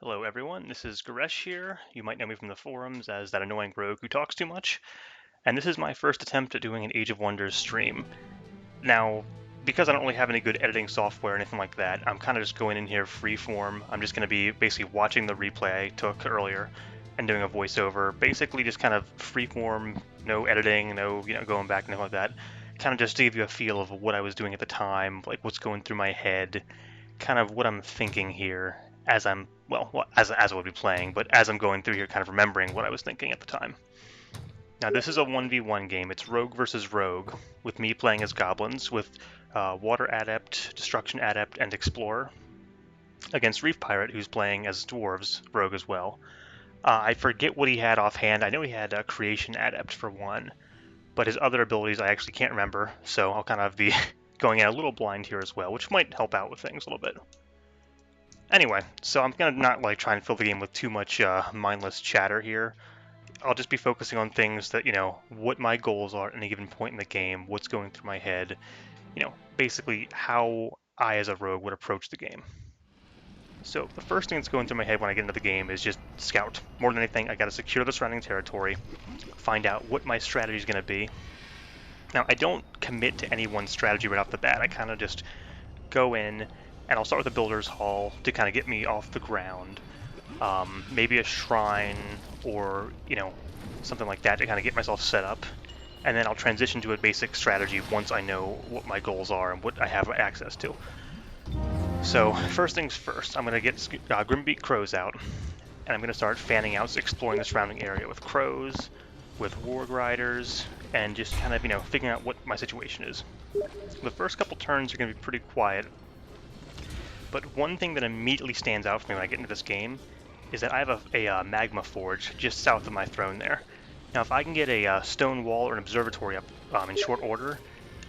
Hello everyone, this is Goresh here. You might know me from the forums as that annoying rogue who talks too much. And this is my first attempt at doing an Age of Wonders stream. Now, because I don't really have any good editing software or anything like that, I'm kind of just going in here freeform. I'm just going to be basically watching the replay I took earlier and doing a voiceover. Basically just kind of freeform, no editing, no going back, nothing like that. Kind of just to give you a feel of what I was doing at the time, like what's going through my head, kind of what I'm thinking here as I'm, as I would be playing, but as I'm going through here, kind of remembering what I was thinking at the time. Now, this is a 1v1 game. It's Rogue versus Rogue, with me playing as Goblins, with Water Adept, Destruction Adept, and Explorer, against Reef Pirate, who's playing as Dwarves, Rogue as well. I forget what he had offhand. I know he had a Creation Adept for one, but his other abilities I actually can't remember, so I'll kind of be going in a little blind here as well, which might help out with things a little bit. Anyway, so I'm gonna not try and fill the game with too much mindless chatter here. I'll just be focusing on things that, what my goals are at any given point in the game, what's going through my head, basically how I as a rogue would approach the game. So the first thing that's going through my head when I get into the game is just scout. More than anything, I gotta secure the surrounding territory, find out what my strategy is gonna be. Now, I don't commit to any one strategy right off the bat. I kind of just go in, and I'll start with a builder's hall to kind of get me off the ground. Maybe a shrine or, something like that to kind of get myself set up. And then I'll transition to a basic strategy once I know what my goals are and what I have access to. So, first things first, I'm going to get Grimbeak Crows out, and I'm going to start fanning out, exploring the surrounding area with crows, with warg riders, and just kind of, figuring out what my situation is. The first couple turns are going to be pretty quiet, but one thing that immediately stands out for me when I get into this game is that I have a magma forge just south of my throne there. Now, if I can get a stone wall or an observatory up in short order,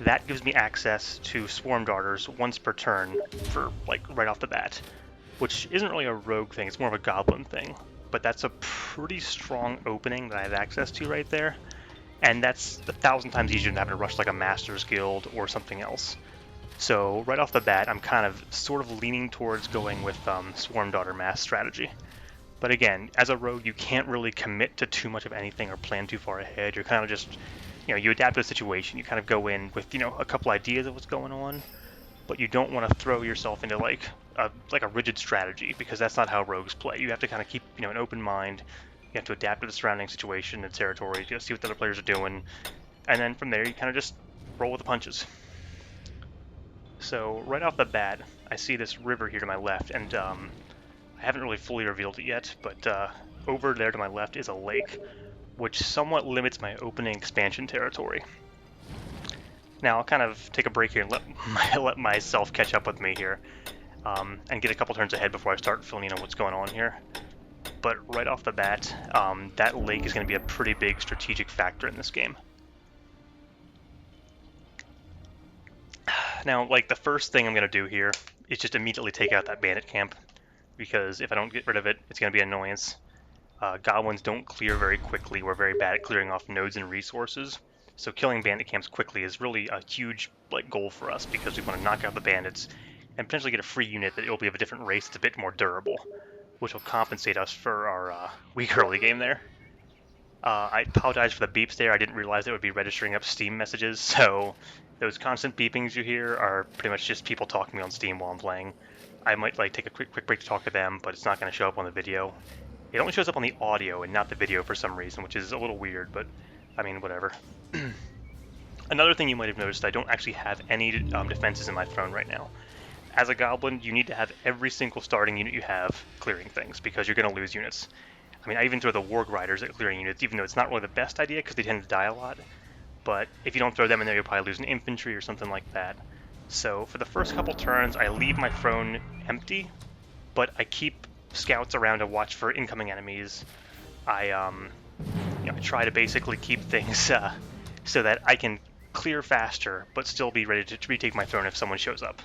that gives me access to swarm darters once per turn for, right off the bat, which isn't really a rogue thing, it's more of a goblin thing. But that's a pretty strong opening that I have access to right there, and that's 1,000 times easier than having to rush like a Master's Guild or something else. So right off the bat, I'm kind of sort of leaning towards going with Swarm Daughter Mass strategy. But again, as a rogue, you can't really commit to too much of anything or plan too far ahead. You're kind of just, you adapt to the situation. You kind of go in with, a couple ideas of what's going on, but you don't want to throw yourself into like a rigid strategy, because that's not how rogues play. You have to kind of keep, an open mind. You have to adapt to the surrounding situation and territory, see what the other players are doing, and then from there you kind of just roll with the punches. So right off the bat, I see this river here to my left, and I haven't really fully revealed it yet, but over there to my left is a lake, which somewhat limits my opening expansion territory. Now I'll kind of take a break here and let myself catch up with me here, and get a couple turns ahead before I start filling in on what's going on here. But right off the bat, that lake is going to be a pretty big strategic factor in this game. Now, the first thing I'm going to do here is just immediately take out that bandit camp, because if I don't get rid of it, it's going to be an annoyance. Goblins don't clear very quickly. We're very bad at clearing off nodes and resources, so killing bandit camps quickly is really a huge goal for us, because we want to knock out the bandits and potentially get a free unit that will be of a different race that's a bit more durable, which will compensate us for our weak early game there. I apologize for the beeps there. I didn't realize it would be registering up Steam messages, so those constant beepings you hear are pretty much just people talking to me on Steam while I'm playing. I might take a quick break to talk to them, but it's not going to show up on the video. It only shows up on the audio and not the video for some reason, which is a little weird, but I mean, whatever. Another thing you might have noticed, I don't actually have any defenses in my throne right now. As a goblin, you need to have every single starting unit you have clearing things, because you're going to lose units. I mean, I even throw the warg riders at clearing units, even though it's not really the best idea because they tend to die a lot. But if you don't throw them in there, you'll probably lose an infantry or something like that. So for the first couple turns, I leave my throne empty, but I keep scouts around to watch for incoming enemies. I try to basically keep things so that I can clear faster, but still be ready to retake my throne if someone shows up.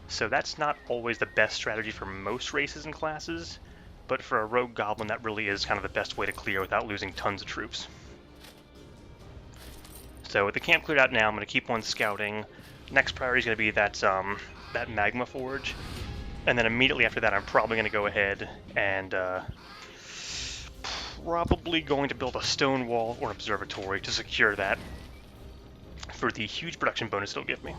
So that's not always the best strategy for most races and classes, but for a rogue goblin, that really is kind of the best way to clear without losing tons of troops. So with the camp cleared out now, I'm going to keep on scouting. Next priority is going to be that magma forge. And then immediately after that, I'm probably going to go ahead and probably going to build a stone wall or observatory to secure that for the huge production bonus it'll give me.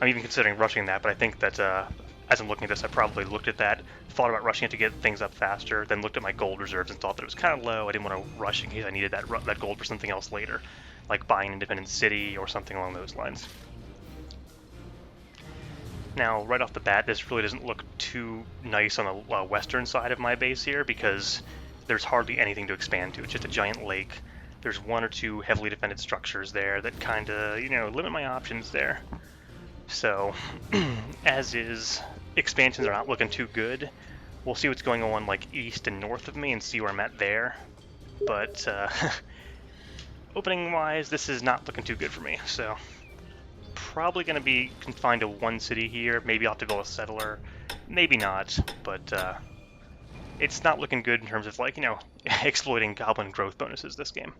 I'm even considering rushing that, but I think that as I'm looking at this, I probably looked at that, thought about rushing it to get things up faster, then looked at my gold reserves and thought that it was kind of low. I didn't want to rush in case I needed that gold for something else later, like buying Independent City or something along those lines. Now, right off the bat, this really doesn't look too nice on the western side of my base here because there's hardly anything to expand to. It's just a giant lake. There's one or two heavily defended structures there that kind of, limit my options there. So, as is, expansions are not looking too good. We'll see what's going on like east and north of me and see where I'm at there. But opening-wise, this is not looking too good for me. So, probably going to be confined to one city here. Maybe I'll have to build a settler. Maybe not, but it's not looking good in terms of exploiting goblin growth bonuses this game.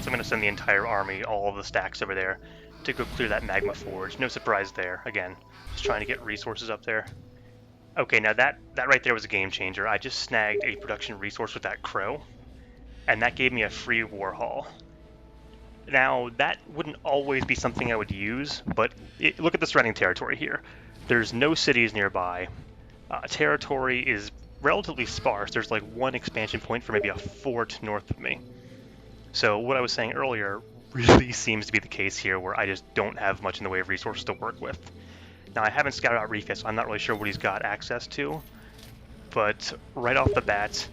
I'm going to send the entire army, all of the stacks over there, to go clear that magma forge. No surprise there. Again, just trying to get resources up there. Okay, now that right there was a game changer. I just snagged a production resource with that crow, and that gave me a free war hall. Now, that wouldn't always be something I would use, but look at the surrounding territory here. There's no cities nearby. Territory is relatively sparse. There's like one expansion point for maybe a fort north of me. So what I was saying earlier really seems to be the case here, where I just don't have much in the way of resources to work with. Now, I haven't scouted out Reef yet, so I'm not really sure what he's got access to. But right off the bat,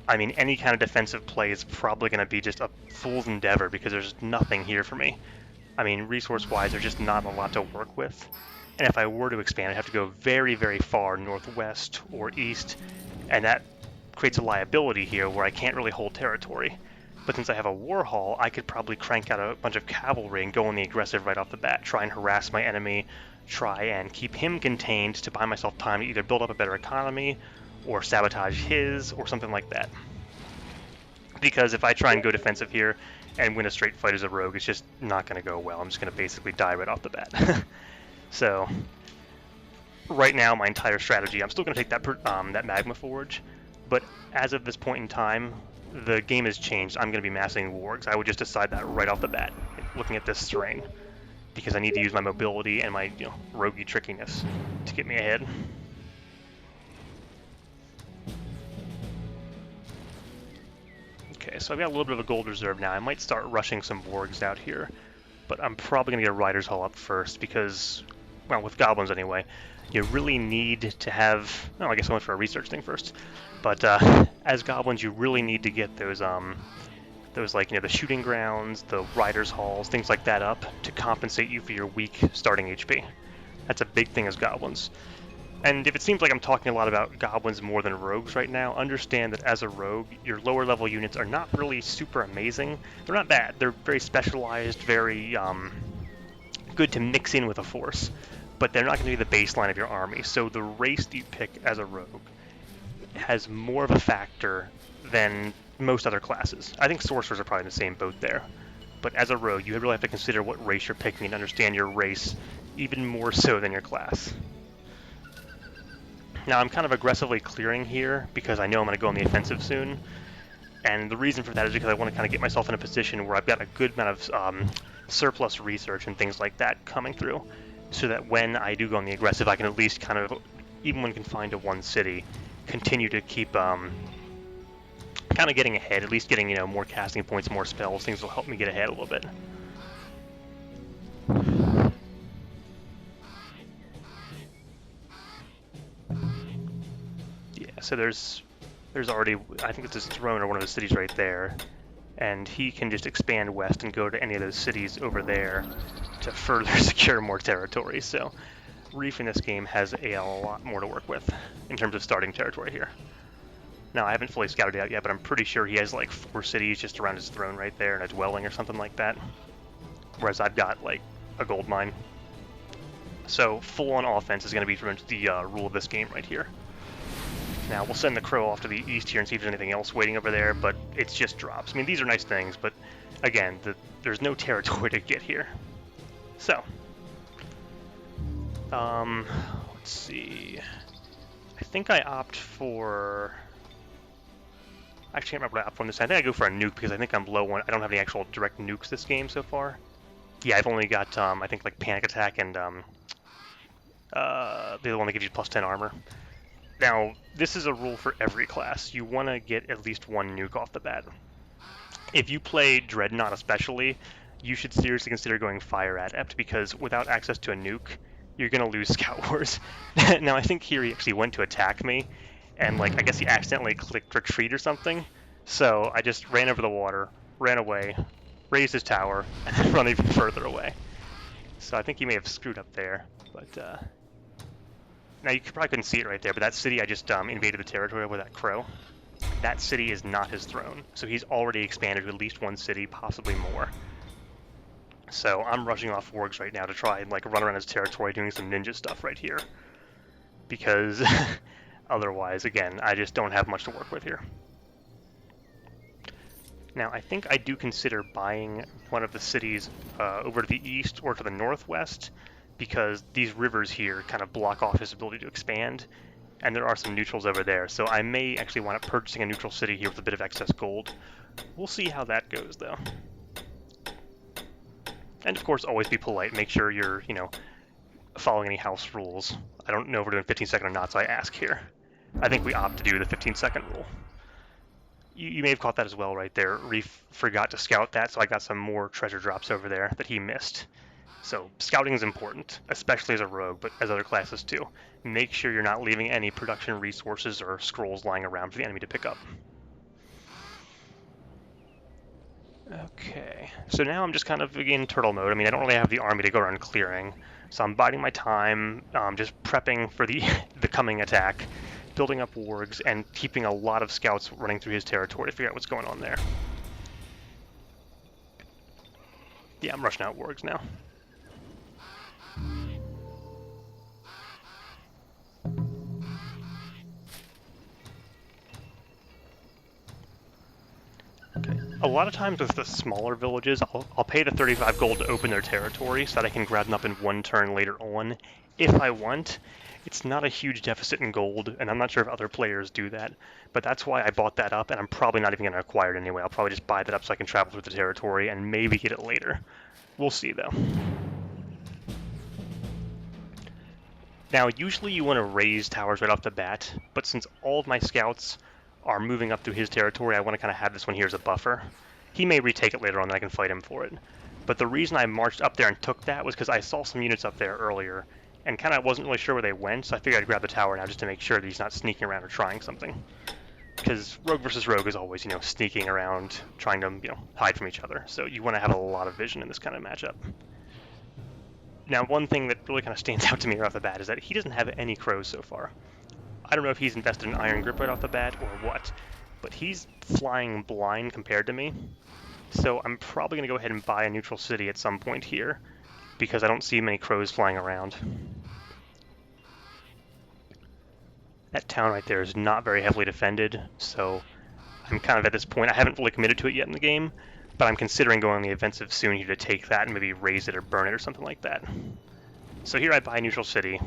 I mean, any kind of defensive play is probably going to be just a fool's endeavor because there's nothing here for me. I mean, resource-wise, there's just not a lot to work with. And if I were to expand, I'd have to go very, very far northwest or east, and that creates a liability here where I can't really hold territory. But since I have a war hall, I could probably crank out a bunch of cavalry and go on the aggressive right off the bat, try and harass my enemy, try and keep him contained to buy myself time to either build up a better economy or sabotage his or something like that. Because if I try and go defensive here and win a straight fight as a rogue, it's just not going to go well. I'm just going to basically die right off the bat. So right now, my entire strategy, I'm still going to take that magma forge, but as of this point in time, the game has changed. I'm going to be massing wargs. I would just decide that right off the bat, looking at this terrain, because I need to use my mobility and my roguey trickiness to get me ahead. Okay, so I've got a little bit of a gold reserve now. I might start rushing some wargs out here, but I'm probably going to get a rider's hall up first because, well, with goblins anyway, you really need to have, oh, I guess I went for a research thing first. But as goblins, you really need to get those like, the shooting grounds, the riders' halls, things like that up to compensate you for your weak starting HP. That's a big thing as goblins. And if it seems like I'm talking a lot about goblins more than rogues right now, understand that as a rogue, your lower level units are not really super amazing. They're not bad. They're very specialized, very good to mix in with a force. But they're not going to be the baseline of your army. So the race that you pick as a rogue has more of a factor than most other classes. I think sorcerers are probably in the same boat there. But as a rogue, you really have to consider what race you're picking and understand your race even more so than your class. Now, I'm kind of aggressively clearing here because I know I'm going to go on the offensive soon. And the reason for that is because I want to kind of get myself in a position where I've got a good amount of surplus research and things like that coming through, so that when I do go on the aggressive, I can at least kind of, even when confined to one city, continue to keep kind of getting ahead, at least getting, more casting points, more spells. Things will help me get ahead a little bit. Yeah, so there's already, I think it's his throne or one of the cities right there, and he can just expand west and go to any of those cities over there to further secure more territory. So Reef in this game has a lot more to work with in terms of starting territory here. Now, I haven't fully scouted it out yet, but I'm pretty sure he has like 4 cities just around his throne right there and a dwelling or something like that, whereas I've got like a gold mine. So full-on offense is going to be pretty much the rule of this game right here. Now, we'll send the crow off to the east here and see if there's anything else waiting over there, but it's just drops. I mean, these are nice things, but again, there's no territory to get here. So, let's see. I think I opt for... I actually can't remember what I opt for this. I think I go for a nuke because I think I'm low on... I don't have any actual direct nukes this game so far. Yeah, I've only got, I think, like Panic Attack and the other one that gives you +10 armor. Now, this is a rule for every class. You want to get at least one nuke off the bat. If you play Dreadnought especially, you should seriously consider going Fire Adept, because without access to a nuke, you're going to lose Scout Wars. Now, I think here he actually went to attack me, and like I guess he accidentally clicked Retreat or something. So I just ran over the water, ran away, raised his tower, and then run even further away. So I think he may have screwed up there, but... Now, you probably couldn't see it right there, but that city I just invaded the territory with that crow. That city is not his throne, so he's already expanded to at least one city, possibly more. So I'm rushing off wargs right now to try and like run around his territory doing some ninja stuff right here. Because otherwise, again, I just don't have much to work with here. Now, I think I do consider buying one of the cities over to the east or to the northwest, because these rivers here kind of block off his ability to expand, and there are some neutrals over there, so I may actually wind up purchasing a neutral city here with a bit of excess gold. We'll see how that goes, though. And of course, always be polite. Make sure you're, you know, following any house rules. I don't know if we're doing 15-second or not, so I ask here. I think we opt to do the 15-second rule. You may have caught that as well right there. Reef forgot to scout that, so I got some more treasure drops over there that he missed. So scouting is important, especially as a rogue, but as other classes too. Make sure you're not leaving any production resources or scrolls lying around for the enemy to pick up. Okay, so now I'm just kind of in turtle mode. I mean, I don't really have the army to go around clearing, so I'm biding my time, just prepping for the coming attack, building up wargs, and keeping a lot of scouts running through his territory to figure out what's going on there. Yeah, I'm rushing out wargs now. Okay. A lot of times with the smaller villages, I'll pay the 35 gold to open their territory so that I can grab them up in one turn later on, if I want. It's not a huge deficit in gold, and I'm not sure if other players do that, but that's why I bought that up, and I'm probably not even going to acquire it anyway. I'll probably just buy that up so I can travel through the territory and maybe get it later. We'll see, though. Now, usually you want to raise towers right off the bat, but since all of my scouts are moving up through his territory, I want to kind of have this one here as a buffer. He may retake it later on, and I can fight him for it. But the reason I marched up there and took that was because I saw some units up there earlier, and kind of wasn't really sure where they went, so I figured I'd grab the tower now just to make sure that he's not sneaking around or trying something. Because rogue versus rogue is always, you know, sneaking around, trying to, you know, hide from each other. So you want to have a lot of vision in this kind of matchup. Now, one thing that really kind of stands out to me right off the bat is that he doesn't have any crows so far. I don't know if he's invested in Iron Grip right off the bat or what, but he's flying blind compared to me. So I'm probably going to go ahead and buy a neutral city at some point here, because I don't see many crows flying around. That town right there is not very heavily defended, so I'm kind of at this point. I haven't really committed to it yet in the game, but I'm considering going on the offensive soon here to take that and maybe raise it or burn it or something like that. So here I buy a neutral city,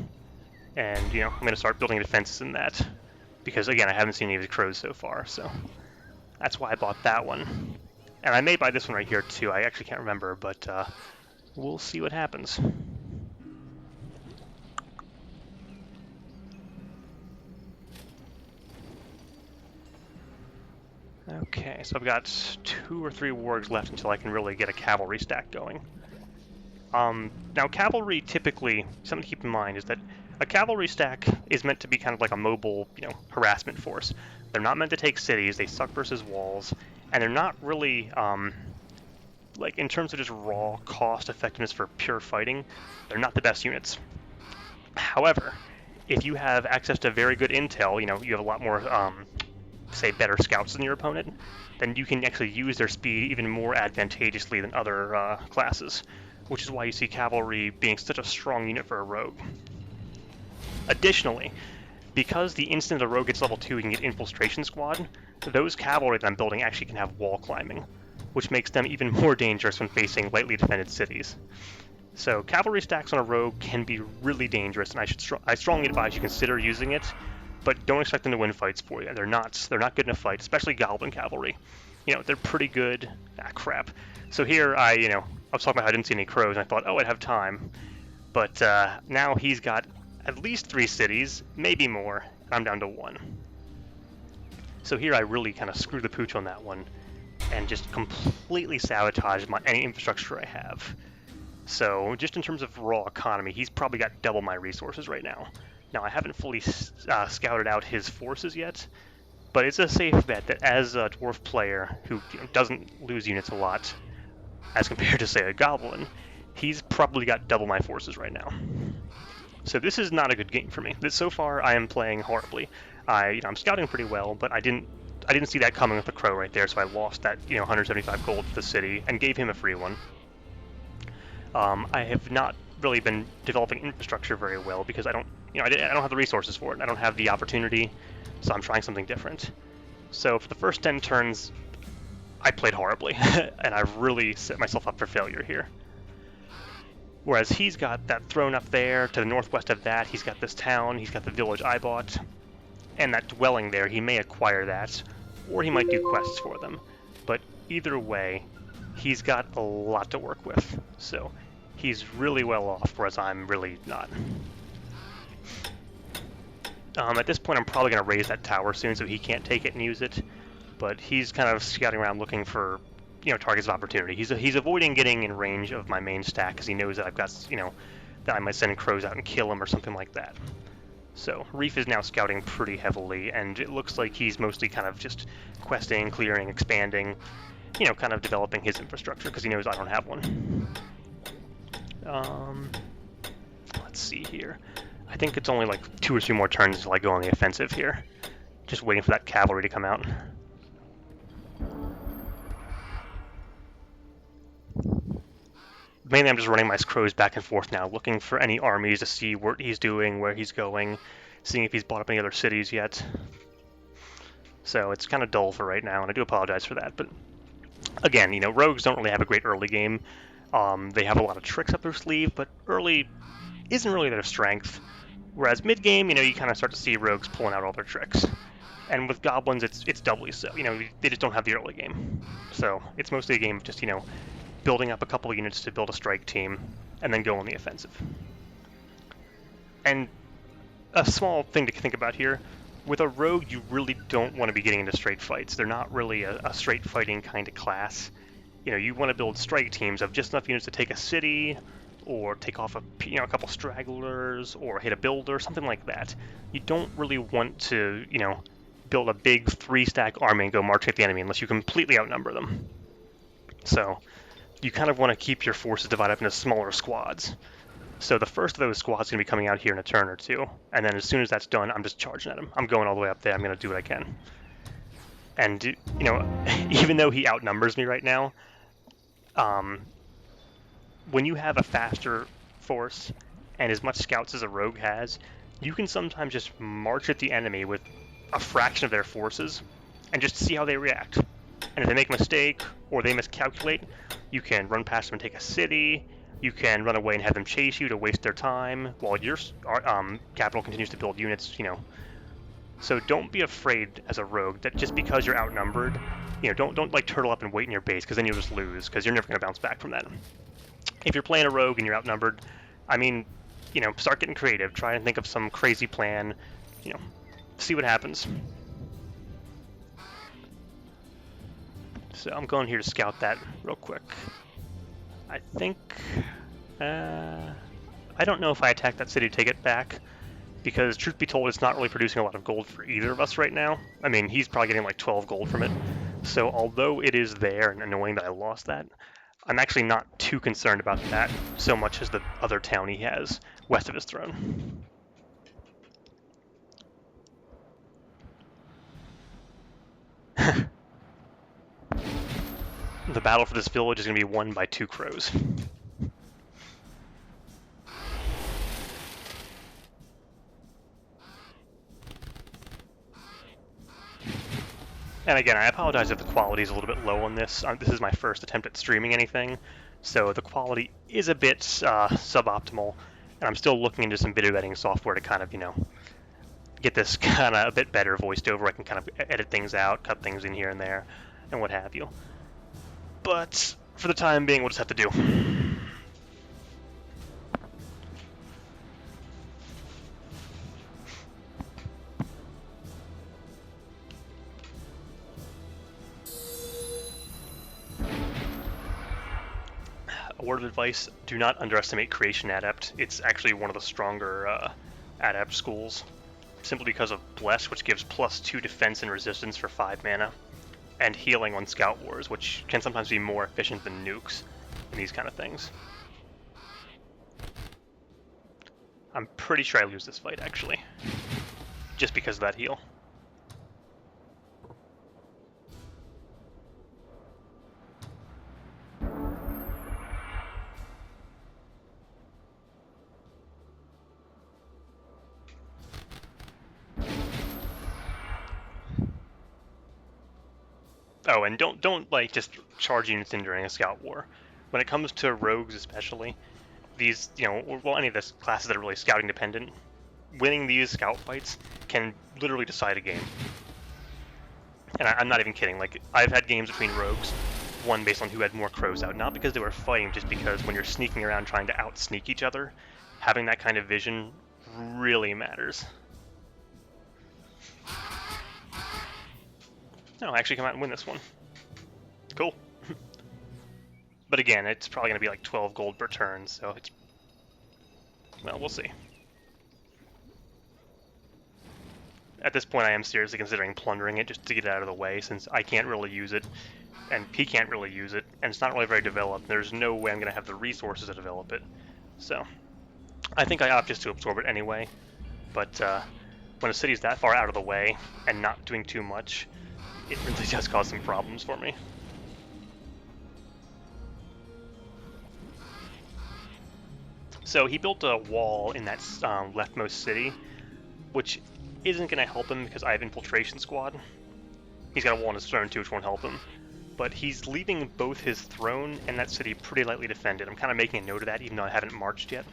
and you know, I'm going to start building defenses in that, because again, I haven't seen any of the crows so far, so that's why I bought that one. And I may buy this one right here too. I actually can't remember, but we'll see what happens. Okay, so I've got 2 or 3 wargs left until I can really get a cavalry stack going. Now, cavalry typically, something to keep in mind is that a cavalry stack is meant to be kind of like a mobile, you know, harassment force. They're not meant to take cities, they suck versus walls, and they're not really, like, in terms of just raw cost effectiveness for pure fighting, they're not the best units. However, if you have access to very good intel, you know, you have a lot more, say, better scouts than your opponent, then you can actually use their speed even more advantageously than other classes, which is why you see cavalry being such a strong unit for a rogue. Additionally, because the instant a rogue gets level 2, you can get Infiltration Squad, those cavalry that I'm building actually can have wall climbing, which makes them even more dangerous when facing lightly defended cities. So cavalry stacks on a rogue can be really dangerous, and I strongly advise you consider using it, but don't expect them to win fights for you. They're not good in a fight, especially Goblin cavalry. They're pretty good. Ah, crap. So here I was talking about how I didn't see any crows, and I thought, oh, I'd have time. But now he's got at least 3 cities, maybe more, and I'm down to 1. So here I really kind of screwed the pooch on that one, and just completely sabotaged any infrastructure I have. So just in terms of raw economy, he's probably got double my resources right now. Now I haven't fully scouted out his forces yet, but it's a safe bet that as a dwarf player who doesn't lose units a lot, as compared to say a goblin, he's probably got double my forces right now. So this is not a good game for me. So far I am playing horribly. I'm scouting pretty well, but I didn't see that coming with the crow right there, so I lost that 175 gold to the city and gave him a free one. I have not really been developing infrastructure very well because I don't have the resources for it. I don't have the opportunity, so I'm trying something different. So for the first 10 turns, I played horribly, and I've really set myself up for failure here. Whereas he's got that throne up there, to the northwest of that, he's got this town, he's got the village I bought, and that dwelling there, he may acquire that, or he might do quests for them. But either way, he's got a lot to work with, so he's really well off, whereas I'm really not. At this point, I'm probably going to raise that tower soon so he can't take it and use it, but he's kind of scouting around looking for targets of opportunity. He's avoiding getting in range of my main stack because he knows that I've got, that I might send crows out and kill him or something like that. So Reef is now scouting pretty heavily, and it looks like he's mostly kind of just questing, clearing, expanding, kind of developing his infrastructure because he knows I don't have one. Let's see here. I think it's only like 2 or 3 more turns until I go on the offensive here. Just waiting for that cavalry to come out. Mainly I'm just running my crows back and forth now, looking for any armies to see what he's doing, where he's going, seeing if he's bought up any other cities yet. So it's kind of dull for right now, and I do apologize for that. But again, rogues don't really have a great early game. They have a lot of tricks up their sleeve, but early isn't really their strength. Whereas mid-game, you kind of start to see rogues pulling out all their tricks. And with goblins, it's doubly so. They just don't have the early game. So it's mostly a game of just, building up a couple of units to build a strike team, and then go on the offensive. And a small thing to think about here, with a rogue, you really don't want to be getting into straight fights. They're not really a straight fighting kind of class. You want to build strike teams of just enough units to take a city, or take off a couple stragglers, or hit a builder, something like that. You don't really want to, build a big 3-stack army and go march at the enemy unless you completely outnumber them. So you kind of want to keep your forces divided up into smaller squads. So the first of those squads is going to be coming out here in a turn or 2, and then as soon as that's done, I'm just charging at him. I'm going all the way up there. I'm going to do what I can. And, even though he outnumbers me right now, when you have a faster force and as much scouts as a rogue has, you can sometimes just march at the enemy with a fraction of their forces and just see how they react. And if they make a mistake or they miscalculate, you can run past them and take a city. You can run away and have them chase you to waste their time while your capital continues to build units, So don't be afraid as a rogue that just because you're outnumbered, don't like turtle up and wait in your base, because then you'll just lose, because you're never going to bounce back from that. If you're playing a rogue and you're outnumbered, start getting creative. Try and think of some crazy plan, see what happens. So I'm going here to scout that real quick. I think, I don't know if I attack that city to take it back, because truth be told, it's not really producing a lot of gold for either of us right now. He's probably getting like 12 gold from it. So although it is there and annoying that I lost that, I'm actually not too concerned about that so much as the other town he has west of his throne. The battle for this village is going to be won by 2 crows. And again, I apologize if the quality is a little bit low on this. This is my first attempt at streaming anything, so the quality is a bit suboptimal, and I'm still looking into some video editing software to kind of, get this kind of a bit better voiced over. I can kind of edit things out, cut things in here and there, and what have you. But for the time being, we'll just have to do. A word of advice, do not underestimate Creation Adept. It's actually one of the stronger Adept schools, simply because of Bless, which gives +2 defense and resistance for 5 mana, and healing on Scout Wars, which can sometimes be more efficient than nukes in these kind of things. I'm pretty sure I lose this fight, actually, just because of that heal. Oh, and don't like just charge units in during a Scout War. When it comes to rogues especially, these, well, any of the classes that are really scouting dependent, winning these scout fights can literally decide a game. And I'm not even kidding, like, I've had games between rogues, won based on who had more crows out, not because they were fighting, just because when you're sneaking around trying to out-sneak each other, having that kind of vision really matters. No, I actually come out and win this one. Cool. But again, it's probably going to be like 12 gold per turn, so it's... well, we'll see. At this point, I am seriously considering plundering it just to get it out of the way, since I can't really use it, and he can't really use it, and it's not really very developed. There's no way I'm going to have the resources to develop it. So, I think I opt just to absorb it anyway, but when a city's that far out of the way, and not doing too much, it really does cause some problems for me. So he built a wall in that leftmost city, which isn't going to help him because I have Infiltration Squad. He's got a wall on his throne too, which won't help him. But he's leaving both his throne and that city pretty lightly defended. I'm kind of making a note of that, even though I haven't marched yet.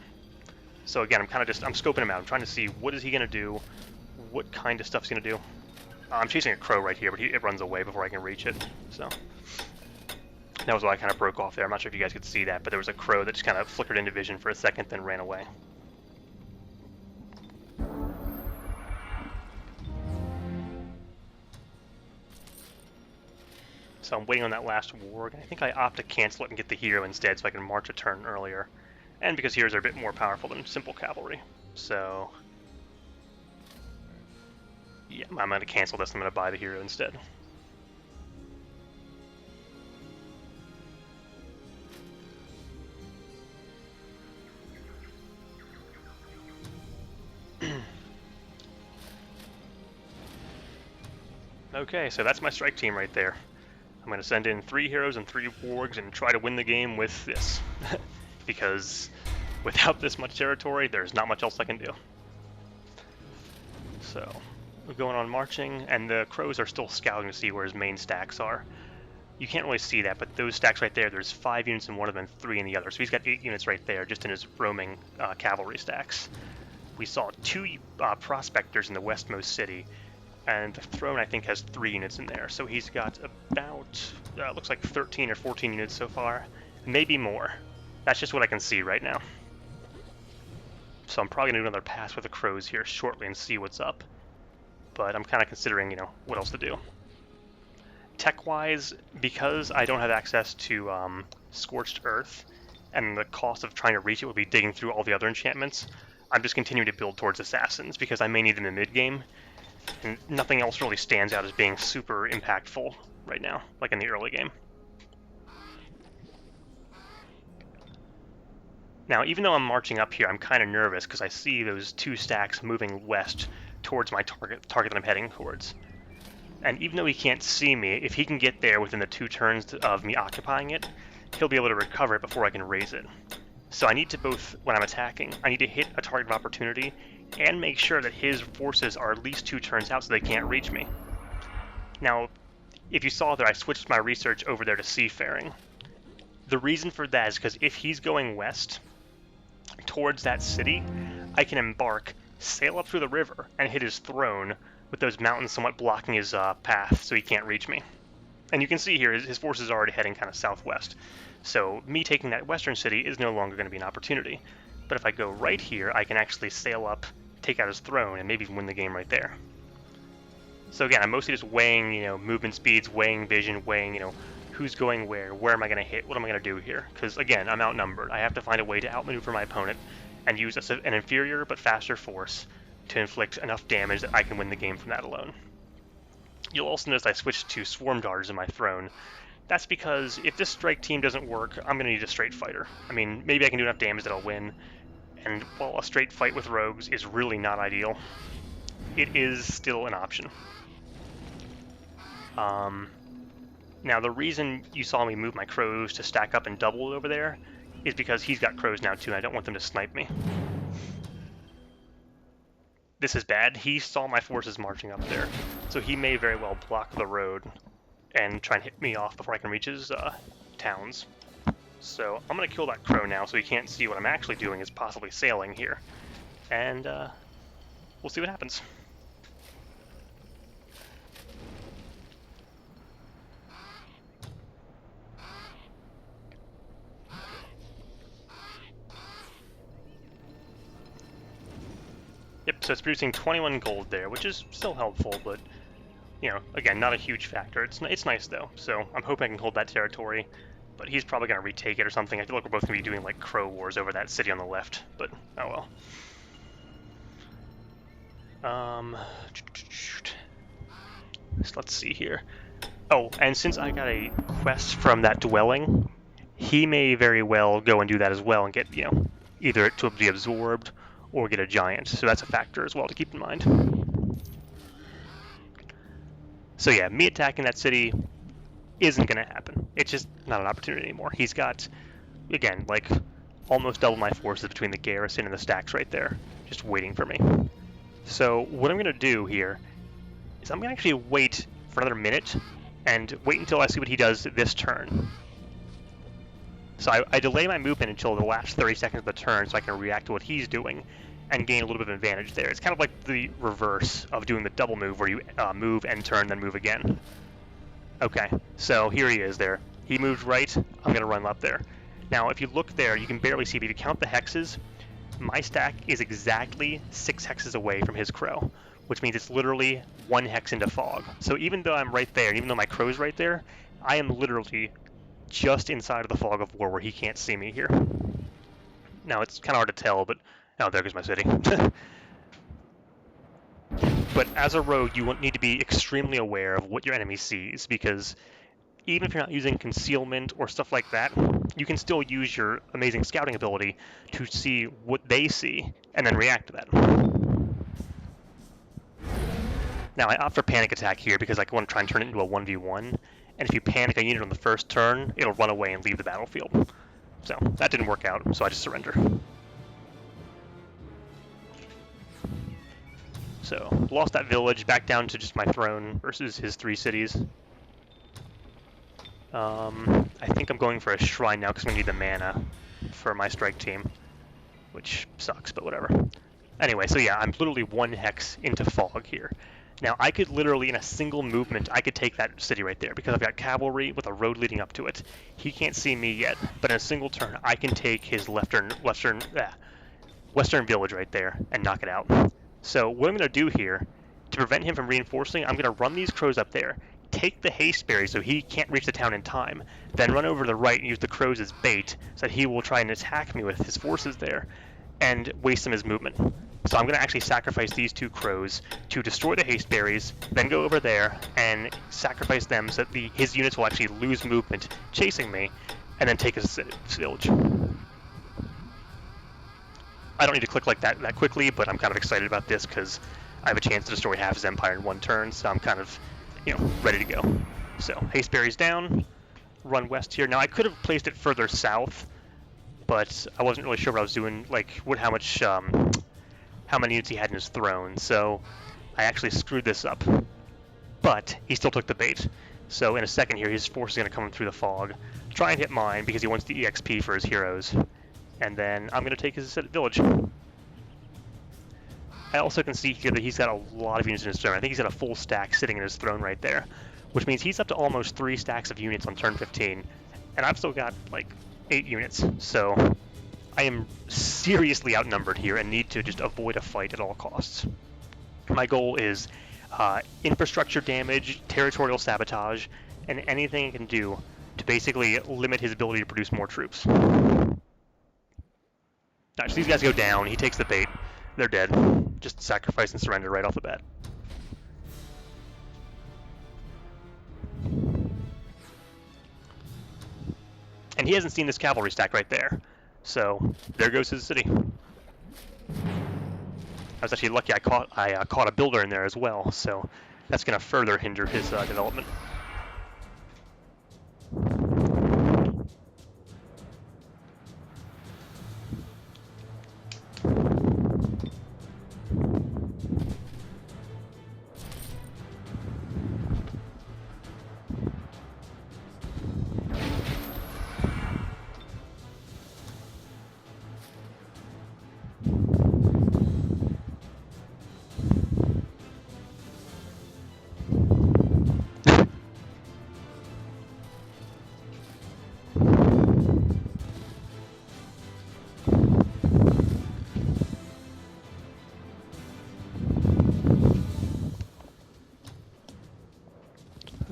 So again, I'm scoping him out. I'm trying to see what is he going to do, what kind of stuff he's going to do. I'm chasing a crow right here, but it runs away before I can reach it, so. That was why I kind of broke off there. I'm not sure if you guys could see that, but there was a crow that just kind of flickered into vision for a second, then ran away. So I'm waiting on that last warg, and I think I opt to cancel it and get the hero instead so I can march a turn earlier. And because heroes are a bit more powerful than simple cavalry. So... yeah, I'm going to cancel this. I'm going to buy the hero instead. Okay, so that's my strike team right there. I'm going to send in 3 heroes and 3 wargs and try to win the game with this. Because without this much territory, there's not much else I can do. So... we're going on marching, and the crows are still scouting to see where his main stacks are. You can't really see that, but those stacks right there, there's 5 units in one of them and 3 in the other. So he's got 8 units right there, just in his roaming cavalry stacks. We saw 2 prospectors in the westmost city, and the throne, I think, has 3 units in there. So he's got about, looks like 13 or 14 units so far, maybe more. That's just what I can see right now. So I'm probably going to do another pass with the crows here shortly and see what's up. But I'm kind of considering, what else to do. Tech-wise, because I don't have access to Scorched Earth, and the cost of trying to reach it would be digging through all the other enchantments, I'm just continuing to build towards Assassins, because I may need them in mid-game, and nothing else really stands out as being super impactful right now, like in the early game. Now, even though I'm marching up here, I'm kind of nervous, because I see those 2 stacks moving west towards my target that I'm heading towards. And even though he can't see me, if he can get there within the 2 turns of me occupying it, he'll be able to recover it before I can raise it. So I need to both, when I'm attacking, I need to hit a target of opportunity and make sure that his forces are at least 2 turns out so they can't reach me. Now, if you saw there, I switched my research over there to seafaring. The reason for that is because if he's going west towards that city, I can embark, sail up through the river, and hit his throne with those mountains somewhat blocking his path so he can't reach me. And you can see here his forces are already heading kind of southwest. So me taking that western city is no longer going to be an opportunity. But if I go right here, I can actually sail up, take out his throne, and maybe even win the game right there. So again, I'm mostly just weighing, movement speeds, weighing vision, weighing, who's going where am I going to hit, what am I going to do here? Because again, I'm outnumbered. I have to find a way to outmaneuver my opponent and use an inferior but faster force to inflict enough damage that I can win the game from that alone. You'll also notice I switched to swarm darters in my throne. That's because if this strike team doesn't work, I'm going to need a straight fighter. I mean, maybe I can do enough damage that I'll win, and while a straight fight with rogues is really not ideal, it is still an option. Now, the reason you saw me move my crows to stack up and double over there is because he's got crows now too, and I don't want them to snipe me. This is bad. He saw my forces marching up there, so he may very well block the road and try and hit me off before I can reach his towns. So I'm going to kill that crow now so he can't see what I'm actually doing is possibly sailing here. And we'll see what happens. Yep, so it's producing 21 gold there, which is still helpful, but, again, not a huge factor. It's nice, though, so I'm hoping I can hold that territory, but he's probably going to retake it or something. I feel like we're both going to be doing, like, crow wars over that city on the left, but oh well. So let's see here. Oh, and since I got a quest from that dwelling, he may very well go and do that as well and get, either to be absorbed or get a giant, so that's a factor as well to keep in mind. So yeah, me attacking that city isn't going to happen. It's just not an opportunity anymore. He's got, again, like almost double my forces between the garrison and the stacks right there, just waiting for me. So what I'm going to do here is I'm going to actually wait for another minute and wait until I see what he does this turn. So I delay my movement until the last 30 seconds of the turn so I can react to what he's doing and gain a little bit of advantage there. It's kind of like the reverse of doing the double move where you move and turn, then move again. Okay, so here he is there. He moved right, I'm going to run up there. Now, if you look there, you can barely see, but if you count the hexes, my stack is exactly 6 hexes away from his crow, which means it's literally 1 hex into fog. So even though I'm right there, even though my crow's right there, I am literally just inside of the fog of war where he can't see me here. Now, it's kind of hard to tell, but oh, there goes my city. But as a rogue, you need to be extremely aware of what your enemy sees, because even if you're not using concealment or stuff like that, you can still use your amazing scouting ability to see what they see and then react to that. Now, I opt for panic attack here because I want to try and turn it into a 1v1, and if you panic a unit on the first turn, it'll run away and leave the battlefield. So that didn't work out, so I just surrender. So, lost that village, back down to just my throne versus his 3 cities. I think I'm going for a shrine now because I'm going to need the mana for my strike team, which sucks, but whatever. Anyway, so yeah, I'm literally 1 hex into fog here. Now, I could literally, in a single movement, I could take that city right there because I've got cavalry with a road leading up to it. He can't see me yet, but in a single turn, I can take his western village right there and knock it out. So what I'm going to do here, to prevent him from reinforcing, I'm going to run these crows up there, take the haste berry so he can't reach the town in time, then run over to the right and use the crows as bait so that he will try and attack me with his forces there and waste some of his movement. So I'm going to actually sacrifice these 2 crows to destroy the haste berries, then go over there and sacrifice them so that his units will actually lose movement chasing me, and then take his village. I don't need to click like that quickly, but I'm kind of excited about this because I have a chance to destroy half his empire in 1 turn, so I'm kind of, ready to go. So, haste berries down, run west here. Now, I could have placed it further south, but I wasn't really sure what I was doing, like how many units he had in his throne, so I actually screwed this up. But he still took the bait. So in a second here, his force is going to come through the fog, try and hit mine because he wants the EXP for his heroes, and then I'm going to take his village. I also can see here that he's got a lot of units in his throne. I think he's got a full stack sitting in his throne right there, which means he's up to almost 3 stacks of units on turn 15, and I've still got like 8 units, so I am seriously outnumbered here and need to just avoid a fight at all costs. My goal is infrastructure damage, territorial sabotage, and anything I can do to basically limit his ability to produce more troops. Alright, so these guys go down, he takes the bait, they're dead. Just sacrifice and surrender right off the bat. And he hasn't seen this cavalry stack right there, so there goes his city. I was actually lucky I caught a builder in there as well, so that's going to further hinder his development.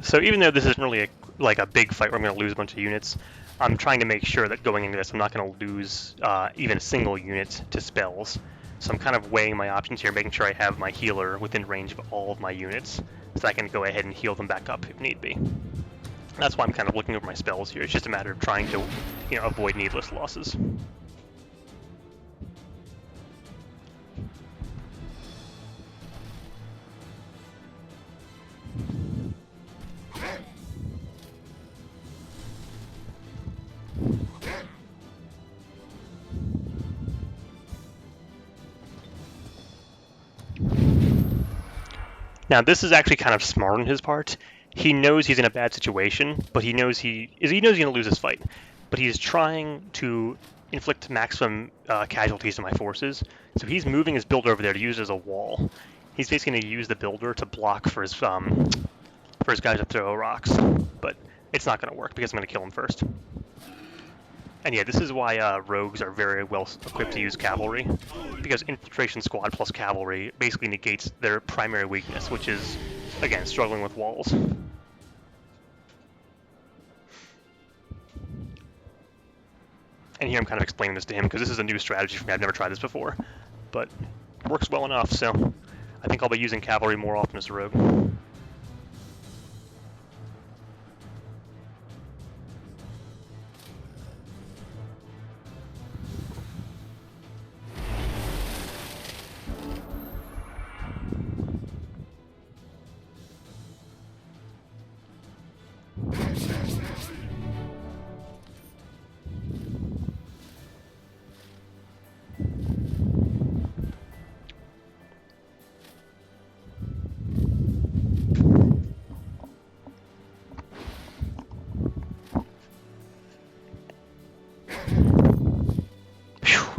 So even though this isn't really like a big fight where I'm going to lose a bunch of units, I'm trying to make sure that going into this I'm not going to lose even a single unit to spells. So I'm kind of weighing my options here, making sure I have my healer within range of all of my units, so I can go ahead and heal them back up if need be. That's why I'm kind of looking over my spells here. It's just a matter of trying to, avoid needless losses. Now this is actually kind of smart on his part. He knows he's in a bad situation, but he knows he's going to lose this fight. But he's trying to inflict maximum casualties to my forces. So he's moving his builder over there to use it as a wall. He's basically going to use the builder to block for his guys to throw rocks. But it's not going to work because I'm going to kill him first. And yeah, this is why rogues are very well equipped to use cavalry, because infiltration squad plus cavalry basically negates their primary weakness, which is, again, struggling with walls. And here I'm kind of explaining this to him, because this is a new strategy for me. I've never tried this before, but it works well enough, so I think I'll be using cavalry more often as a rogue.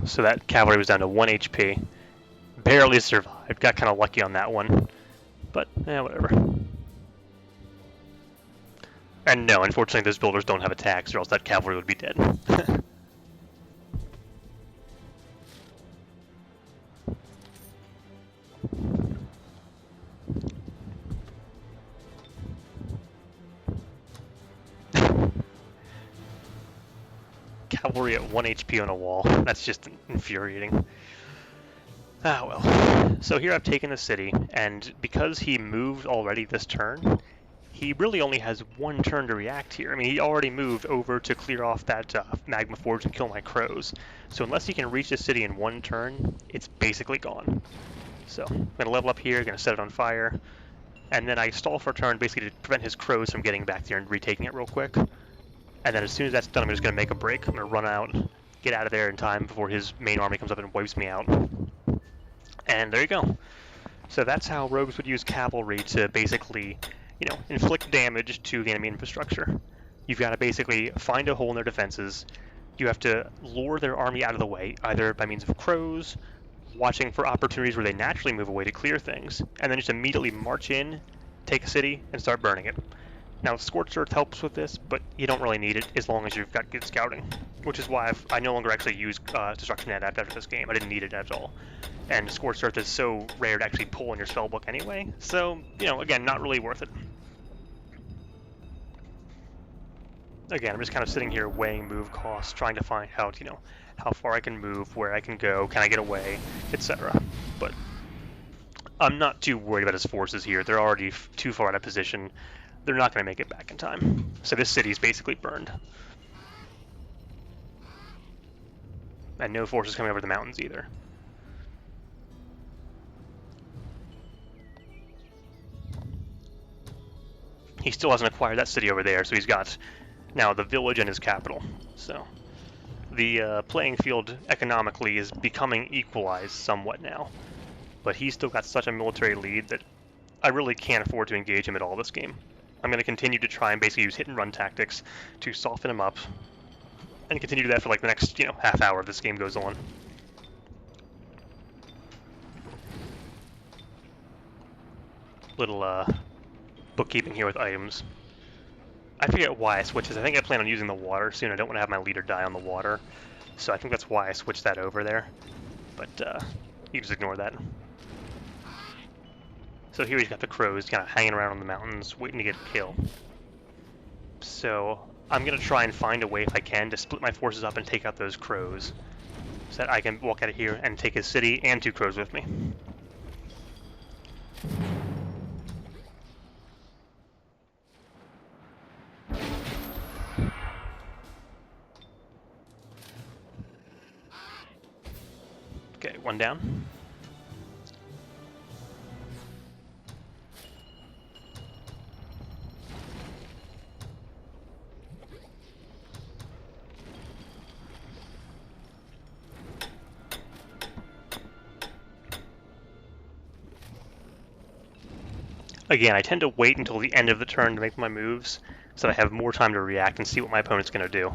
So that cavalry was down to 1 HP. Barely survived. Got kind of lucky on that one. But, whatever. And no, unfortunately those builders don't have attacks, or else that cavalry would be dead. Cavalry at 1 HP on a wall. That's just infuriating. Ah, well. So here I've taken the city, and because he moved already this turn, he really only has 1 turn to react here. I mean, he already moved over to clear off that magma forge and kill my crows. So unless he can reach the city in 1 turn, it's basically gone. So I'm going to level up here, going to set it on fire, and then I stall for a turn basically to prevent his crows from getting back there and retaking it real quick. And then as soon as that's done, I'm just going to make a break. I'm going to run out, get out of there in time before his main army comes up and wipes me out. And there you go. So that's how rogues would use cavalry to basically inflict damage to the enemy infrastructure. You've got to basically find a hole in their defenses. You have to lure their army out of the way, either by means of crows, watching for opportunities where they naturally move away to clear things, and then just immediately march in, take a city, and start burning it. Now, Scorched Earth helps with this, but you don't really need it as long as you've got good scouting, which is why I no longer actually use Destruction Adapt after this game. I didn't need it at all. And Scorched Earth is so rare to actually pull in your spellbook anyway, so, again, not really worth it. Again, I'm just kind of sitting here weighing move costs, trying to find out, how far I can move, where I can go, can I get away, etc. But I'm not too worried about his forces here. They're already too far out of position. They're not going to make it back in time. So this city's basically burned. And no forces coming over the mountains either. He still hasn't acquired that city over there, so he's got now the village and his capital. So the playing field economically is becoming equalized somewhat now. But he's still got such a military lead that I really can't afford to engage him at all this game. I'm going to continue to try and basically use hit and run tactics to soften him up, and continue to do that for like the next, half hour this game goes on. Little bookkeeping here with items. I forget why I switched this. I think I plan on using the water soon. I don't want to have my leader die on the water, so I think that's why I switched that over there. But you just ignore that. So here he's got the crows kind of hanging around on the mountains, waiting to get a kill. So I'm going to try and find a way, if I can, to split my forces up and take out those crows, so that I can walk out of here and take his city and 2 crows with me. Okay, 1 down. Again, I tend to wait until the end of the turn to make my moves, so that I have more time to react and see what my opponent's going to do.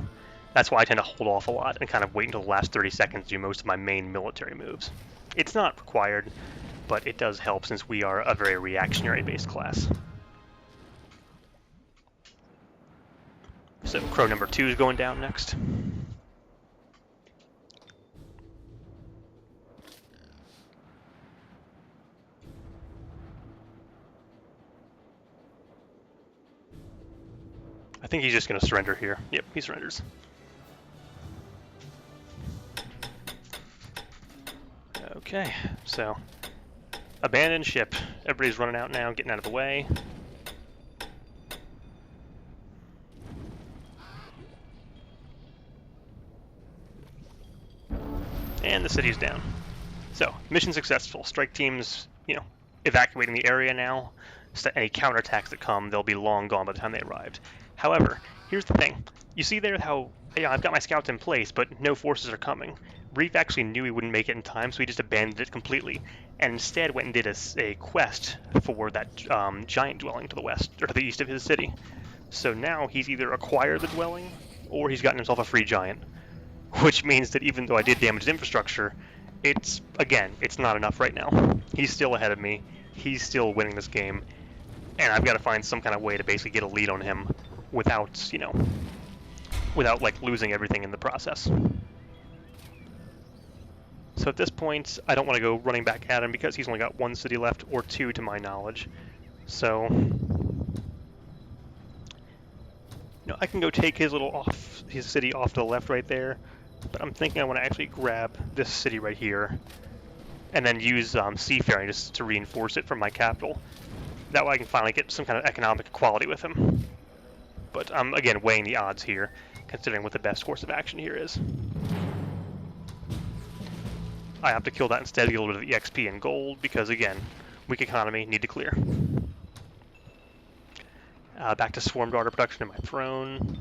That's why I tend to hold off a lot and kind of wait until the last 30 seconds to do most of my main military moves. It's not required, but it does help since we are a very reactionary-based class. So crow number 2 is going down next. I think he's just going to surrender here. Yep, he surrenders. Okay, so abandoned ship. Everybody's running out now, getting out of the way. And the city's down. So, mission successful. Strike teams, evacuating the area now. So any counterattacks that come, they'll be long gone by the time they arrived. However, here's the thing. You see there how, I've got my scouts in place, but no forces are coming. Reef actually knew he wouldn't make it in time, so he just abandoned it completely, and instead went and did a quest for that giant dwelling to the west, or to the east of his city. So now he's either acquired the dwelling, or he's gotten himself a free giant. Which means that even though I did damage his infrastructure, it's not enough right now. He's still ahead of me, he's still winning this game, and I've got to find some kind of way to basically get a lead on him without, without like losing everything in the process. So at this point, I don't want to go running back at him because he's only got 1 city left, or 2 to my knowledge. So, I can go take his city off to the left right there, but I'm thinking I want to actually grab this city right here, and then use seafaring just to reinforce it from my capital. That way I can finally get some kind of economic equality with him. But I'm, again, weighing the odds here, considering what the best course of action here is. I have to kill that instead to get a little bit of EXP and gold, because, again, weak economy, need to clear. Back to Swarm Darter production in my throne.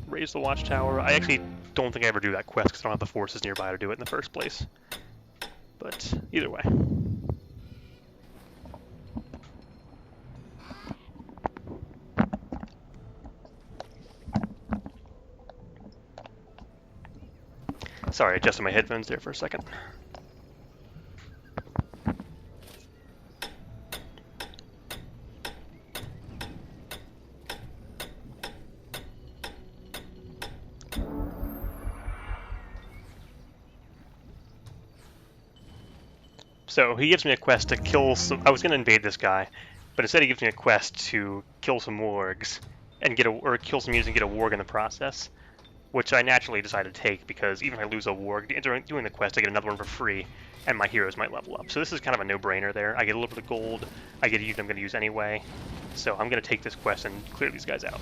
Raise the Watchtower. I actually don't think I ever do that quest because I don't have the forces nearby to do it in the first place. But either way. Sorry, I adjusted my headphones there for a second. So he gives me a quest to kill some. I was going to invade this guy, but instead he gives me a quest to kill some wargs and or kill some units and get a warg in the process, which I naturally decided to take because even if I lose a warg during doing the quest, I get another one for free, and my heroes might level up. So this is kind of a no-brainer there. I get a little bit of gold. I get a unit I'm going to use anyway, so I'm going to take this quest and clear these guys out.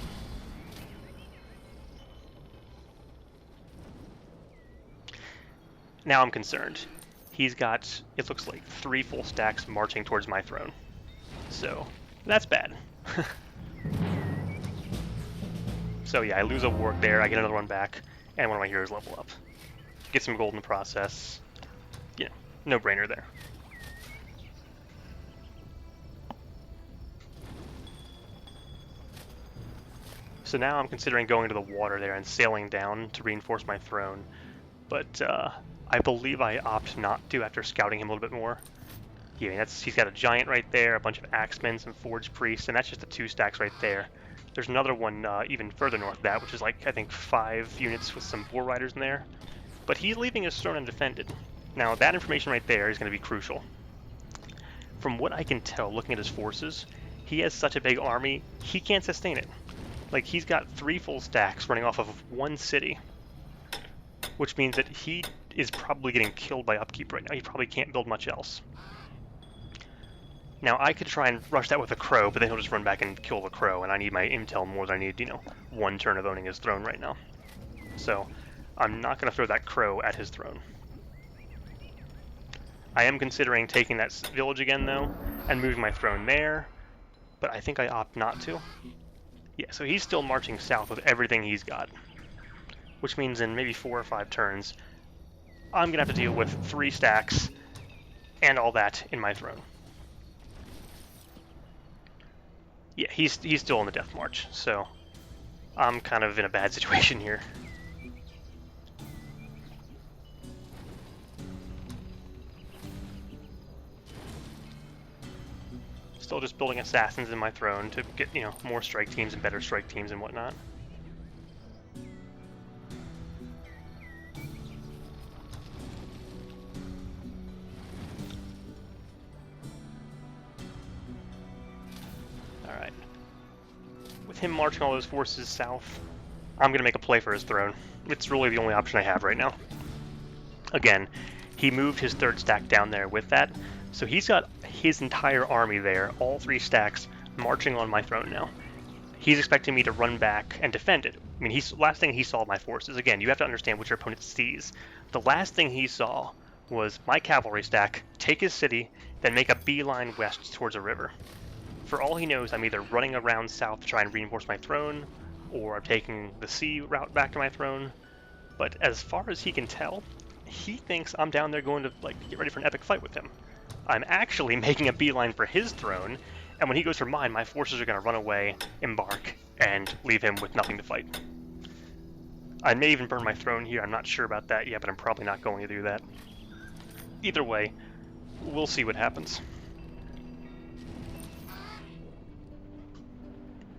Now I'm concerned. He's got, it looks like, 3 full stacks marching towards my throne. So, that's bad. So yeah, I lose a warg there, I get another one back, and one of my heroes level up. Get some gold in the process. Yeah, no brainer there. So now I'm considering going into the water there and sailing down to reinforce my throne. But I believe I opt not to after scouting him a little bit more. Yeah, he's got a giant right there, a bunch of axemen, some forge priests, and that's just the 2 stacks right there. There's another one even further north of that, which is like, I think, 5 units with some war riders in there. But he's leaving his throne undefended. Now, that information right there is going to be crucial. From what I can tell, looking at his forces, he has such a big army, he can't sustain it. Like, he's got 3 full stacks running off of 1 city, which means that he is probably getting killed by upkeep right now. He probably can't build much else. Now, I could try and rush that with a crow, but then he'll just run back and kill the crow, and I need my intel more than I need, 1 turn of owning his throne right now. So, I'm not going to throw that crow at his throne. I am considering taking that village again, though, and moving my throne there, but I think I opt not to. Yeah, so he's still marching south with everything he's got, which means in maybe 4 or 5 turns, I'm going to have to deal with 3 stacks and all that in my throne. Yeah, he's still on the death march, so I'm kind of in a bad situation here. Still just building assassins in my throne to get, more strike teams and better strike teams and whatnot. Alright. With him marching all those forces south, I'm going to make a play for his throne. It's really the only option I have right now. Again, he moved his 3rd stack down there with that, so he's got his entire army there, all 3 stacks, marching on my throne now. He's expecting me to run back and defend it. I mean, last thing he saw my forces. Again, you have to understand what your opponent sees. The last thing he saw was my cavalry stack take his city, then make a beeline west towards a river. For all he knows, I'm either running around south to try and reinforce my throne, or I'm taking the sea route back to my throne. But as far as he can tell, he thinks I'm down there going to get ready for an epic fight with him. I'm actually making a beeline for his throne, and when he goes for mine, my forces are going to run away, embark, and leave him with nothing to fight. I may even burn my throne here, I'm not sure about that yet, but I'm probably not going to do that. Either way, we'll see what happens.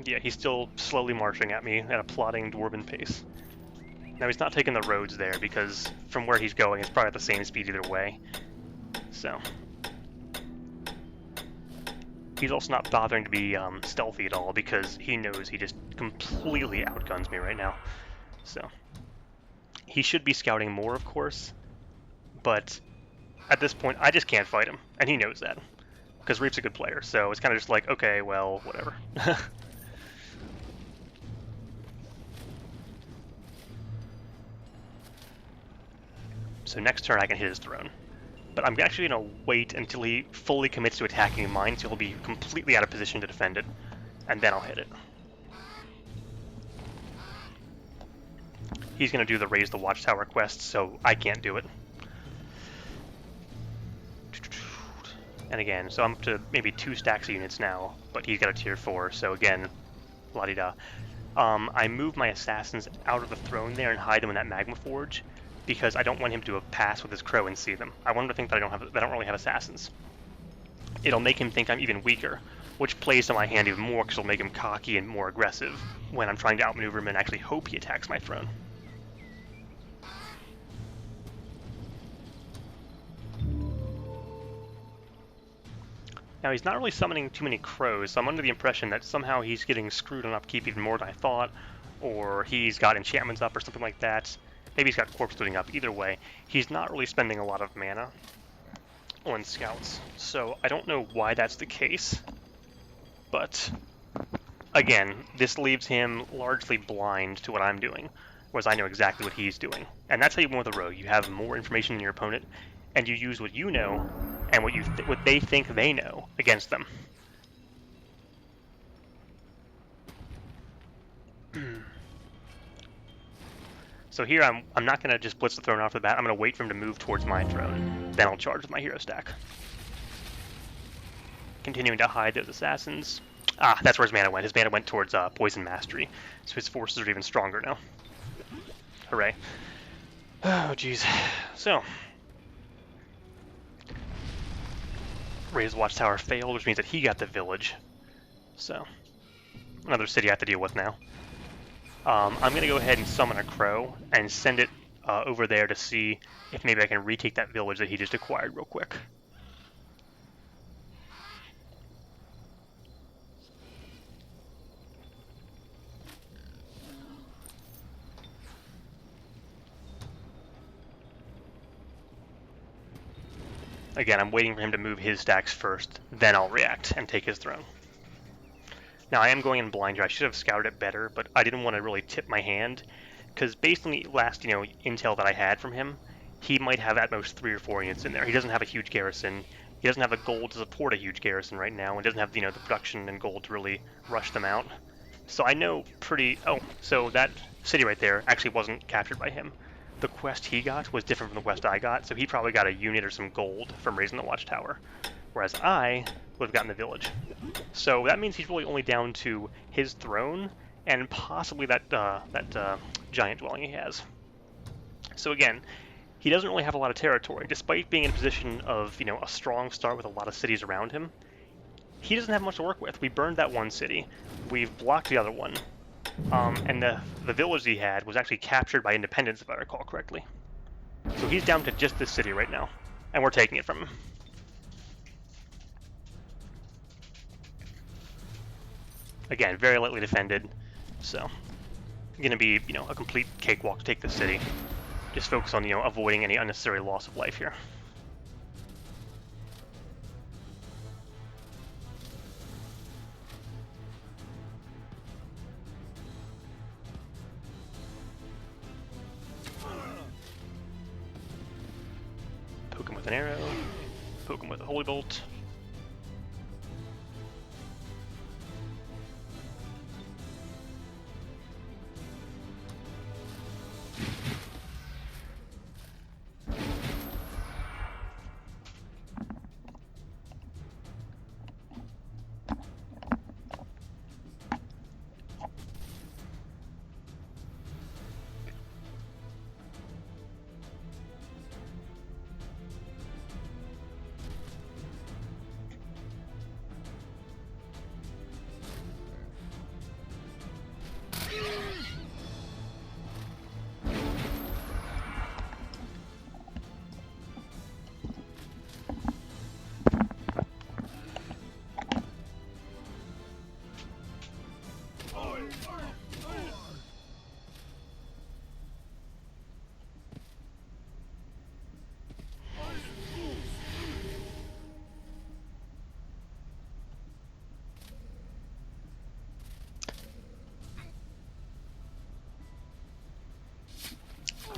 Yeah, he's still slowly marching at me at a plodding dwarven pace. Now he's not taking the roads there because from where he's going it's probably at the same speed either way. So he's also not bothering to be stealthy at all because he knows he just completely outguns me right now. So he should be scouting more, of course, but at this point I just can't fight him, and he knows that because Reef's a good player. So it's kind of just like, okay, well, whatever. So next turn I can hit his throne. But I'm actually going to wait until he fully commits to attacking mine, so he'll be completely out of position to defend it, and then I'll hit it. He's going to do the raise the watchtower quest, so I can't do it. And again, so I'm up to maybe 2 stacks of units now, but he's got a tier 4, so again, la-di-da. I move my assassins out of the throne there and hide them in that magma forge, because I don't want him to have passed with his crow and see them. I want him to think that I don't really have assassins. It'll make him think I'm even weaker, which plays to my hand even more because it'll make him cocky and more aggressive when I'm trying to outmaneuver him and actually hope he attacks my throne. Now, he's not really summoning too many crows, so I'm under the impression that somehow he's getting screwed on upkeep even more than I thought, or he's got enchantments up or something like that. Maybe he's got corpse looting up. Either way, he's not really spending a lot of mana on scouts, so I don't know why that's the case. But, again, this leaves him largely blind to what I'm doing, whereas I know exactly what he's doing. And that's how you win with a rogue. You have more information than your opponent, and you use what you know and what they think they know against them. So here I'm not going to just blitz the throne off the bat. I'm going to wait for him to move towards my throne. Then I'll charge with my hero stack. Continuing to hide those assassins. Ah, that's where his mana went. His mana went towards Poison Mastery. So his forces are even stronger now. Hooray. Oh, jeez. So, Raise Watchtower failed, which means that he got the village. So, another city I have to deal with now. I'm going to go ahead and summon a crow and send it over there to see if maybe I can retake that village that he just acquired real quick. Again, I'm waiting for him to move his stacks first, then I'll react and take his throne. Now, I am going in blind here. I should have scouted it better, but I didn't want to really tip my hand, because based on the last, intel that I had from him, he might have at most 3 or 4 units in there. He doesn't have a huge garrison. He doesn't have the gold to support a huge garrison right now, and doesn't have, the production and gold to really rush them out. So I know so that city right there actually wasn't captured by him. The quest he got was different from the quest I got, so he probably got a unit or some gold from raising the watchtower, whereas I would have gotten the village. So that means he's really only down to his throne and possibly that giant dwelling he has. So again, he doesn't really have a lot of territory, despite being in a position of a strong start with a lot of cities around him. He doesn't have much to work with. We burned that one city, we've blocked the other one. And the village he had was actually captured by independents, if I recall correctly. So he's down to just this city right now, and we're taking it from him. Again, very lightly defended, so going to be a complete cakewalk to take the city. Just focus on avoiding any unnecessary loss of life here. Poke him with an arrow, poke him with a holy bolt.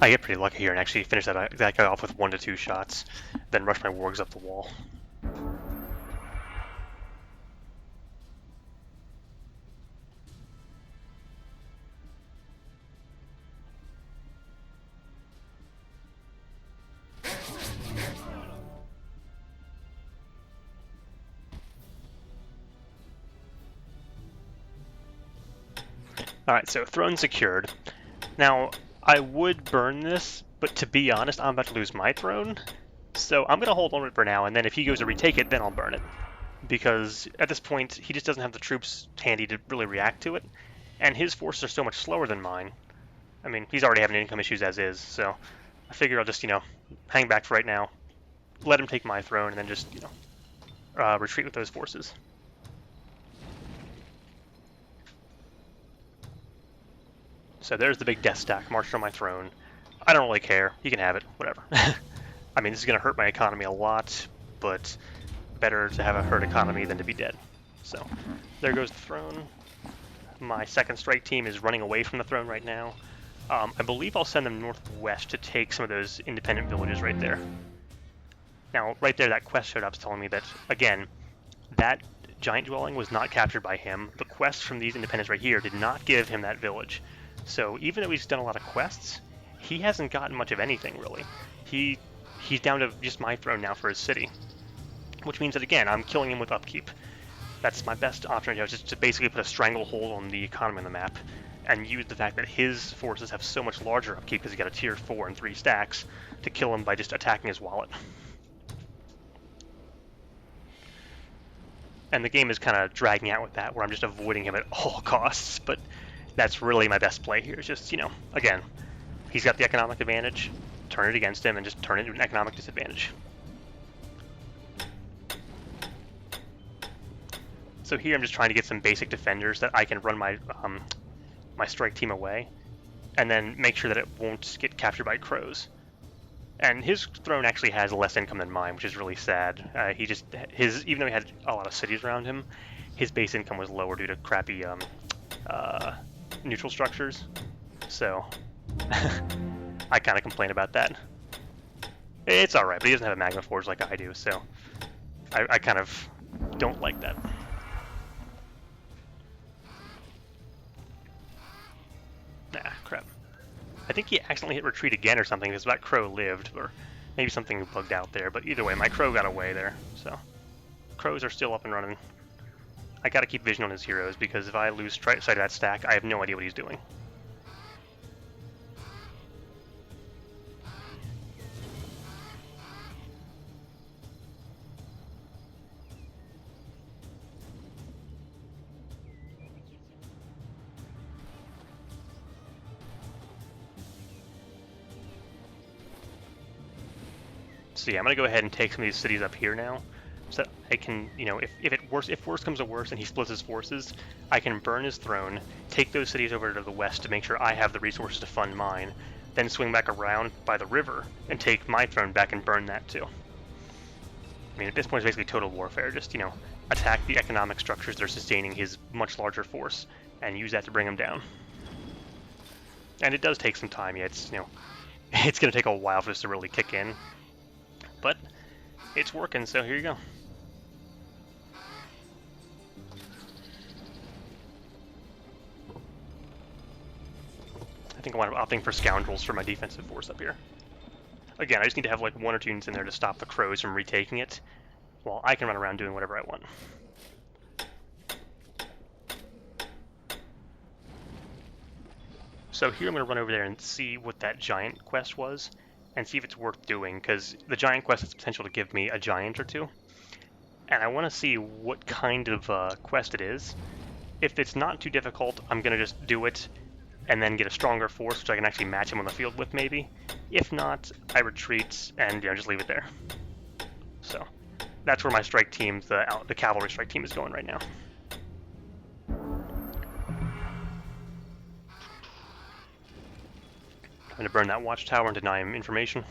I get pretty lucky here and actually finish that guy off with 1 to 2 shots, then rush my wargs up the wall. Alright, so throne secured. Now, I would burn this, But to be honest, I'm about to lose my throne, so I'm going to hold on to it for now, and then if he goes to retake it, then I'll burn it. Because at this point, he just doesn't have the troops handy to really react to it, and his forces are so much slower than mine. I mean, he's already having income issues as is, so I figure I'll just, hang back for right now, let him take my throne, and then just, retreat with those forces. So there's the big death stack marched on my throne. I don't really care. He can have it. Whatever. I mean, this is going to hurt my economy a lot, but better to have a hurt economy than to be dead. So there goes the throne. My second strike team is running away from the throne right now. I believe I'll send them northwest to take some of those independent villages right there. Now, right there, that quest showed up telling me that, again, that giant dwelling was not captured by him. The quest from these independents right here did not give him that village. So even though he's done a lot of quests, he hasn't gotten much of anything, really. He's down to just my throne now for his city. Which means that, again, I'm killing him with upkeep. That's my best option right now, just to basically put a stranglehold on the economy on the map, and use the fact that his forces have so much larger upkeep because he's got a tier 4 and 3 stacks to kill him by just attacking his wallet. And the game is kind of dragging out with that, where I'm just avoiding him at all costs, but that's really my best play here. It's just, again, he's got the economic advantage, turn it against him, and just turn it into an economic disadvantage. So here I'm just trying to get some basic defenders that I can run my my strike team away, and then make sure that it won't get captured by crows. And his throne actually has less income than mine, which is really sad. Even though he had a lot of cities around him, his base income was lower due to crappy neutral structures. So I kind of complain about that. It's alright, but he doesn't have a magma forge like I do, so I kind of don't like that. Nah, crap. I think he accidentally hit retreat again or something because that crow lived, or maybe something bugged out there, but either way, my crow got away there, so crows are still up and running. I gotta keep vision on his heroes, because if I lose sight of that stack, I have no idea what he's doing. So yeah, I'm gonna go ahead and take some of these cities up here now, so I can, if worse comes to worse and he splits his forces, I can burn his throne, take those cities over to the west to make sure I have the resources to fund mine, then swing back around by the river and take my throne back and burn that too. I mean, at this point it's basically total warfare, just, attack the economic structures that are sustaining his much larger force and use that to bring him down. And it does take some time, yeah, it's gonna take a while for this to really kick in. But it's working, so here you go. I think I'm opting for scoundrels for my defensive force up here. Again, I just need to have like 1 or 2 units in there to stop the crows from retaking it, while I can run around doing whatever I want. So here I'm going to run over there and see what that giant quest was, and see if it's worth doing, because the giant quest has potential to give me a giant or 2. And I want to see what kind of quest it is. If it's not too difficult, I'm going to just do it, and then get a stronger force, which I can actually match him on the field with, maybe. If not, I retreat, and just leave it there. So, that's where my strike team, the cavalry strike team, is going right now. I'm going to burn that watchtower and deny him information.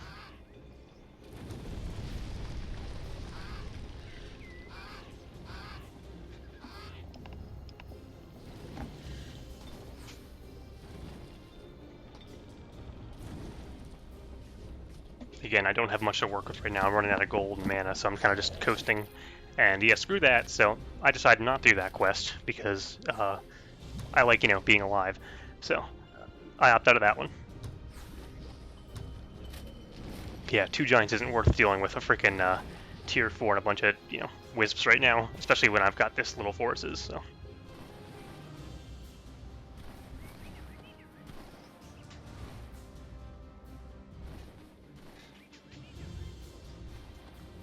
Again, I don't have much to work with right now. I'm running out of gold and mana, so I'm kind of just coasting. And yeah, screw that. So I decided not to do that quest because I like, being alive. So I opt out of that one. Yeah, 2 giants isn't worth dealing with a freaking tier 4 and a bunch of, wisps right now, especially when I've got this little forces, so.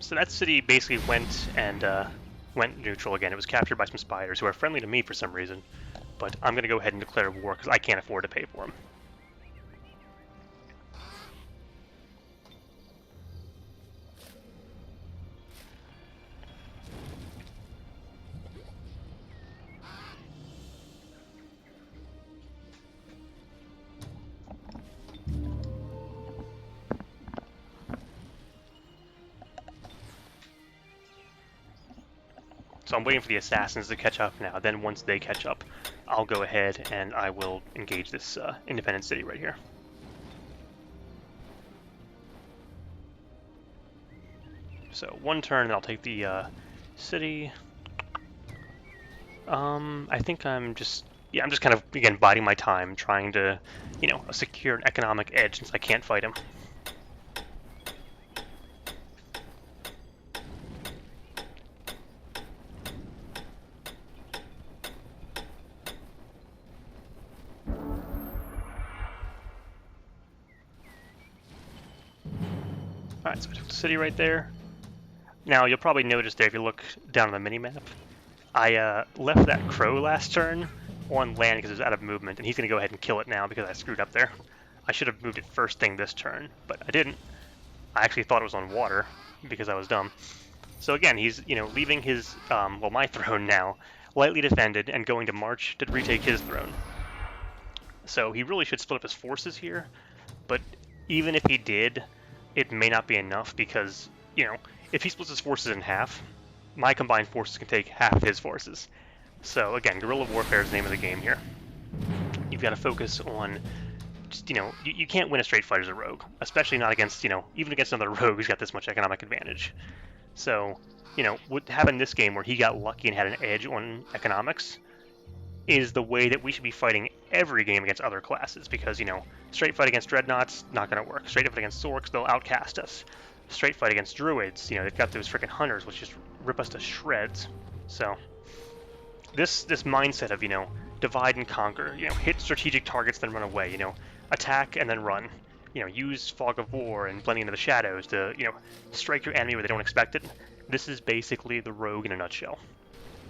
So that city basically went neutral again. It was captured by some spiders who are friendly to me for some reason. But I'm going to go ahead and declare war because I can't afford to pay for them. So I'm waiting for the assassins to catch up now. Then once they catch up, I'll go ahead and I will engage this independent city right here. So one turn, and I'll take the city. I think I'm just kind of, again, biding my time, trying to, secure an economic edge since I can't fight him. Alright, so I took the city right there. Now, you'll probably notice there, if you look down on the mini-map, I left that crow last turn on land because it was out of movement, and he's going to go ahead and kill it now because I screwed up there. I should have moved it first thing this turn, but I didn't. I actually thought it was on water because I was dumb. So again, he's, leaving his, my throne now, lightly defended, and going to march to retake his throne. So he really should split up his forces here, but even if he did, it may not be enough because, if he splits his forces in half, my combined forces can take half of his forces. So again, guerrilla warfare is the name of the game here. You've got to focus on, just, you can't win a straight fight as a rogue, especially not against, even against another rogue who's got this much economic advantage. So, what happened in this game where he got lucky and had an edge on economics is the way that we should be fighting every game against other classes, because, straight fight against dreadnoughts, not going to work. Straight fight against orcs, they'll outcast us. Straight fight against druids, they've got those freaking hunters, which just rip us to shreds. So, this mindset of, divide and conquer, hit strategic targets, then run away, attack and then run. Use fog of war and blending into the shadows to, strike your enemy where they don't expect it. This is basically the rogue in a nutshell.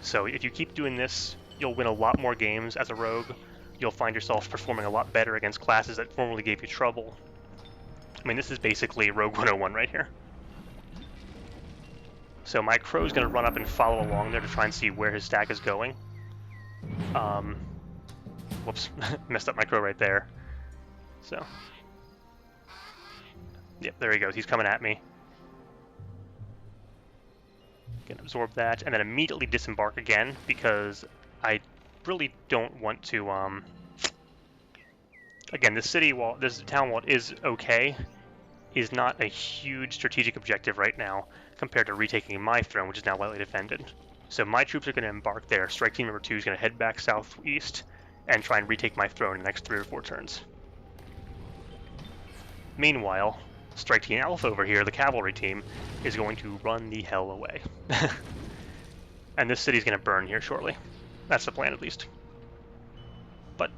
So if you keep doing this, you'll win a lot more games as a rogue. You'll find yourself performing a lot better against classes that formerly gave you trouble. I mean, this is basically Rogue 101 right here. So my crow's going to run up and follow along there to try and see where his stack is going. Whoops, messed up my crow right there. So, yep, there he goes. He's coming at me. Gonna absorb that, and then immediately disembark again, because I really don't want to, again, this town wall is okay, is not a huge strategic objective right now, compared to retaking my throne, which is now lightly defended. So my troops are going to embark there. Strike team number 2 is going to head back southeast, and try and retake my throne in the next 3 or 4 turns. Meanwhile, Strike Team Alpha over here, the cavalry team, is going to run the hell away. And this city's going to burn here shortly. That's the plan, at least. But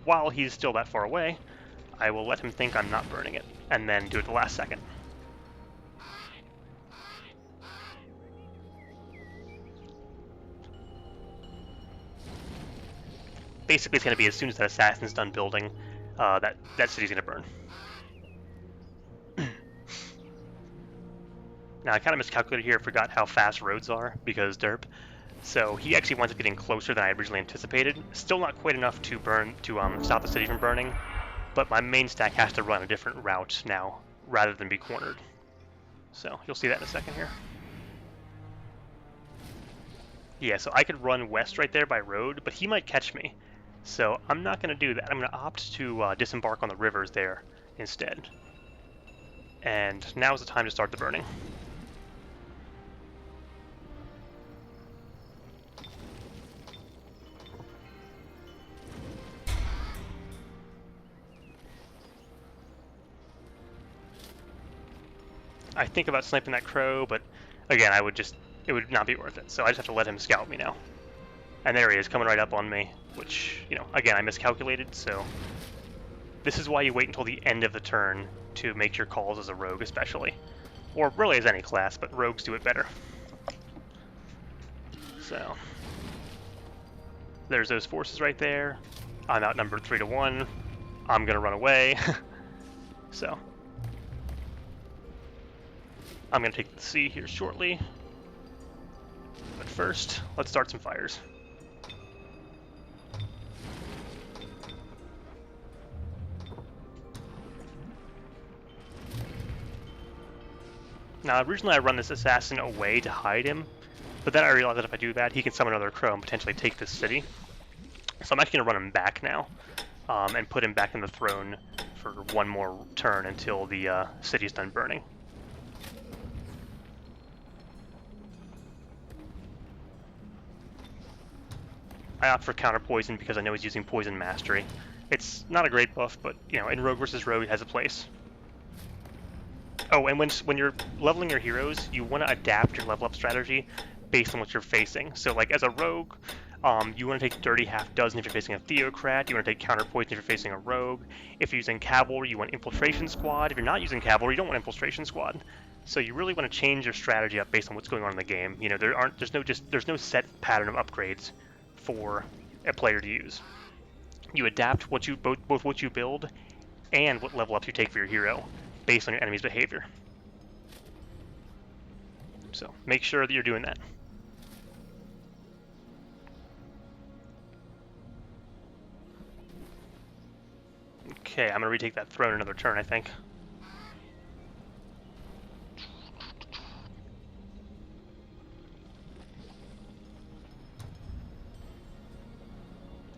while he's still that far away, I will let him think I'm not burning it, and then do it the last second. Basically, it's going to be as soon as that assassin's done building, that city's going to burn. Now, I kind of miscalculated here, forgot how fast roads are, because derp. So he actually winds up getting closer than I originally anticipated. Still not quite enough to stop the city from burning, but my main stack has to run a different route now, rather than be cornered. So you'll see that in a second here. Yeah, so I could run west right there by road, but he might catch me. So I'm not going to do that. I'm going to opt to disembark on the rivers there instead. And now's the time to start the burning. I think about sniping that crow, but again, it would not be worth it. So I just have to let him scout me now. And there he is, coming right up on me, which, again, I miscalculated, so this is why you wait until the end of the turn to make your calls as a rogue, especially. Or really as any class, but rogues do it better. So, there's those forces right there. I'm outnumbered 3 to 1. I'm gonna run away. So, I'm gonna take the sea here shortly. But first, let's start some fires. Now, originally I run this assassin away to hide him, but then I realized that if I do that, he can summon another crow and potentially take this city. So I'm actually going to run him back now, and put him back in the throne for one more turn until the city's done burning. I opt for counter poison because I know he's using poison mastery. It's not a great buff, but you know, in rogue versus rogue, it has a place. Oh, and when you're leveling your heroes, you want to adapt your level up strategy based on what you're facing. So like as a rogue, you want to take Dirty Half Dozen if you're facing a Theocrat, you want to take Counter Poison if you're facing a Rogue. If you're using Cavalry, you want Infiltration Squad. If you're not using Cavalry, you don't want Infiltration Squad. So you really want to change your strategy up based on what's going on in the game. You know, there's no set pattern of upgrades for a player to use. You adapt what you both what you build and what level ups you take for your hero based on your enemy's behavior. So make sure that you're doing that. Okay, I'm gonna retake that throne another turn, I think.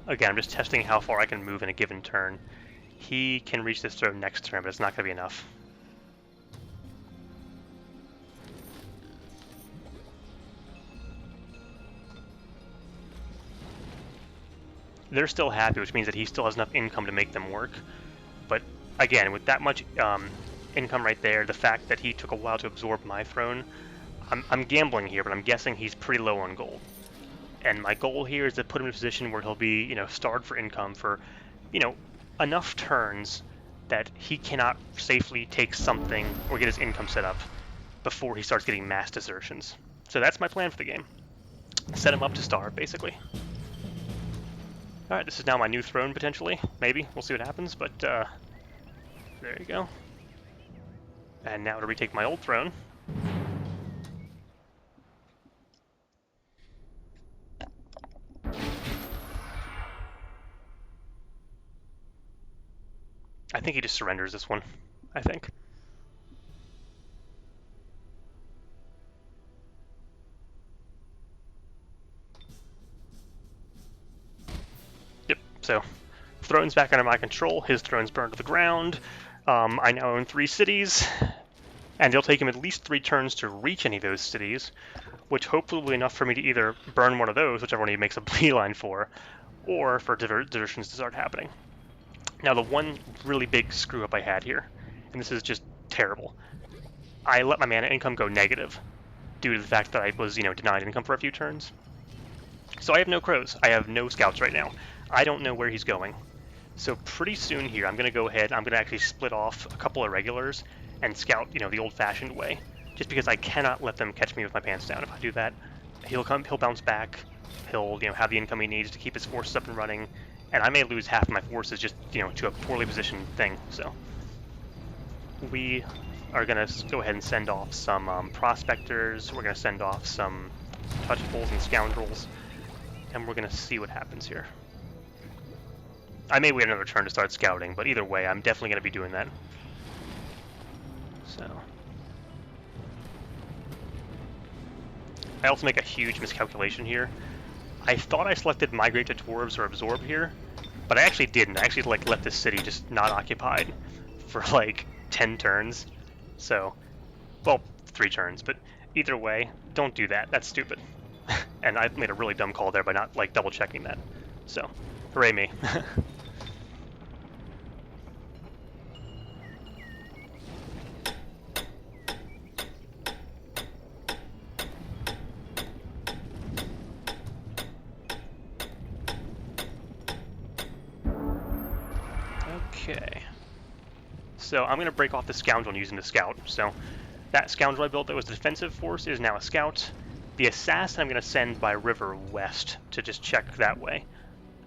Again, I'm just testing how far I can move in a given turn. He can reach this throne next turn, but it's not gonna be enough. They're still happy, which means that he still has enough income to make them work. But again, with that much income right there, the fact that he took a while to absorb my throne, I'm gambling here, but I'm guessing he's pretty low on gold. And my goal here is to put him in a position where he'll be, you know, starved for income for, you know, enough turns that he cannot safely take something or get his income set up before he starts getting mass desertions. So that's my plan for the game. Set him up to starve, basically. Alright, this is now my new throne, potentially. Maybe. We'll see what happens, but, there you go. And now to retake my old throne. I think he just surrenders this one, I think. Yep, so throne's back under my control, his throne's burned to the ground. I now own 3 cities, and it'll take him at least 3 turns to reach any of those cities, which hopefully will be enough for me to either burn one of those, whichever one he makes a beeline for, or for desertions to start happening. Now the one really big screw up I had here, and this is just terrible, I let my mana income go negative due to the fact that I was, you know, denied income for a few turns. So I have no crows, I have no scouts right now. I don't know where he's going. So pretty soon here, I'm going to go ahead, I'm going to actually split off a couple of regulars and scout, you know, the old-fashioned way, just because I cannot let them catch me with my pants down. If I do that, he'll bounce back, he'll, you know, have the income he needs to keep his forces up and running, and I may lose half of my forces just, you know, to a poorly positioned thing. So we are going to go ahead and send off some prospectors, we're going to send off some touchables and scoundrels, and we're going to see what happens here. I may wait another turn to start scouting, but either way, I'm definitely going to be doing that. So I also make a huge miscalculation here. I thought I selected Migrate to Dwarves or Absorb here, but I actually didn't. I actually like left this city just not occupied for like 10 turns. So, well, 3 turns, but either way, don't do that. That's stupid. And I made a really dumb call there by not like double checking that. So, hooray me. Okay. So I'm going to break off the scoundrel using the scout. So That scoundrel I built that was the defensive force is now a scout. The assassin I'm going to send by river west to just check that way.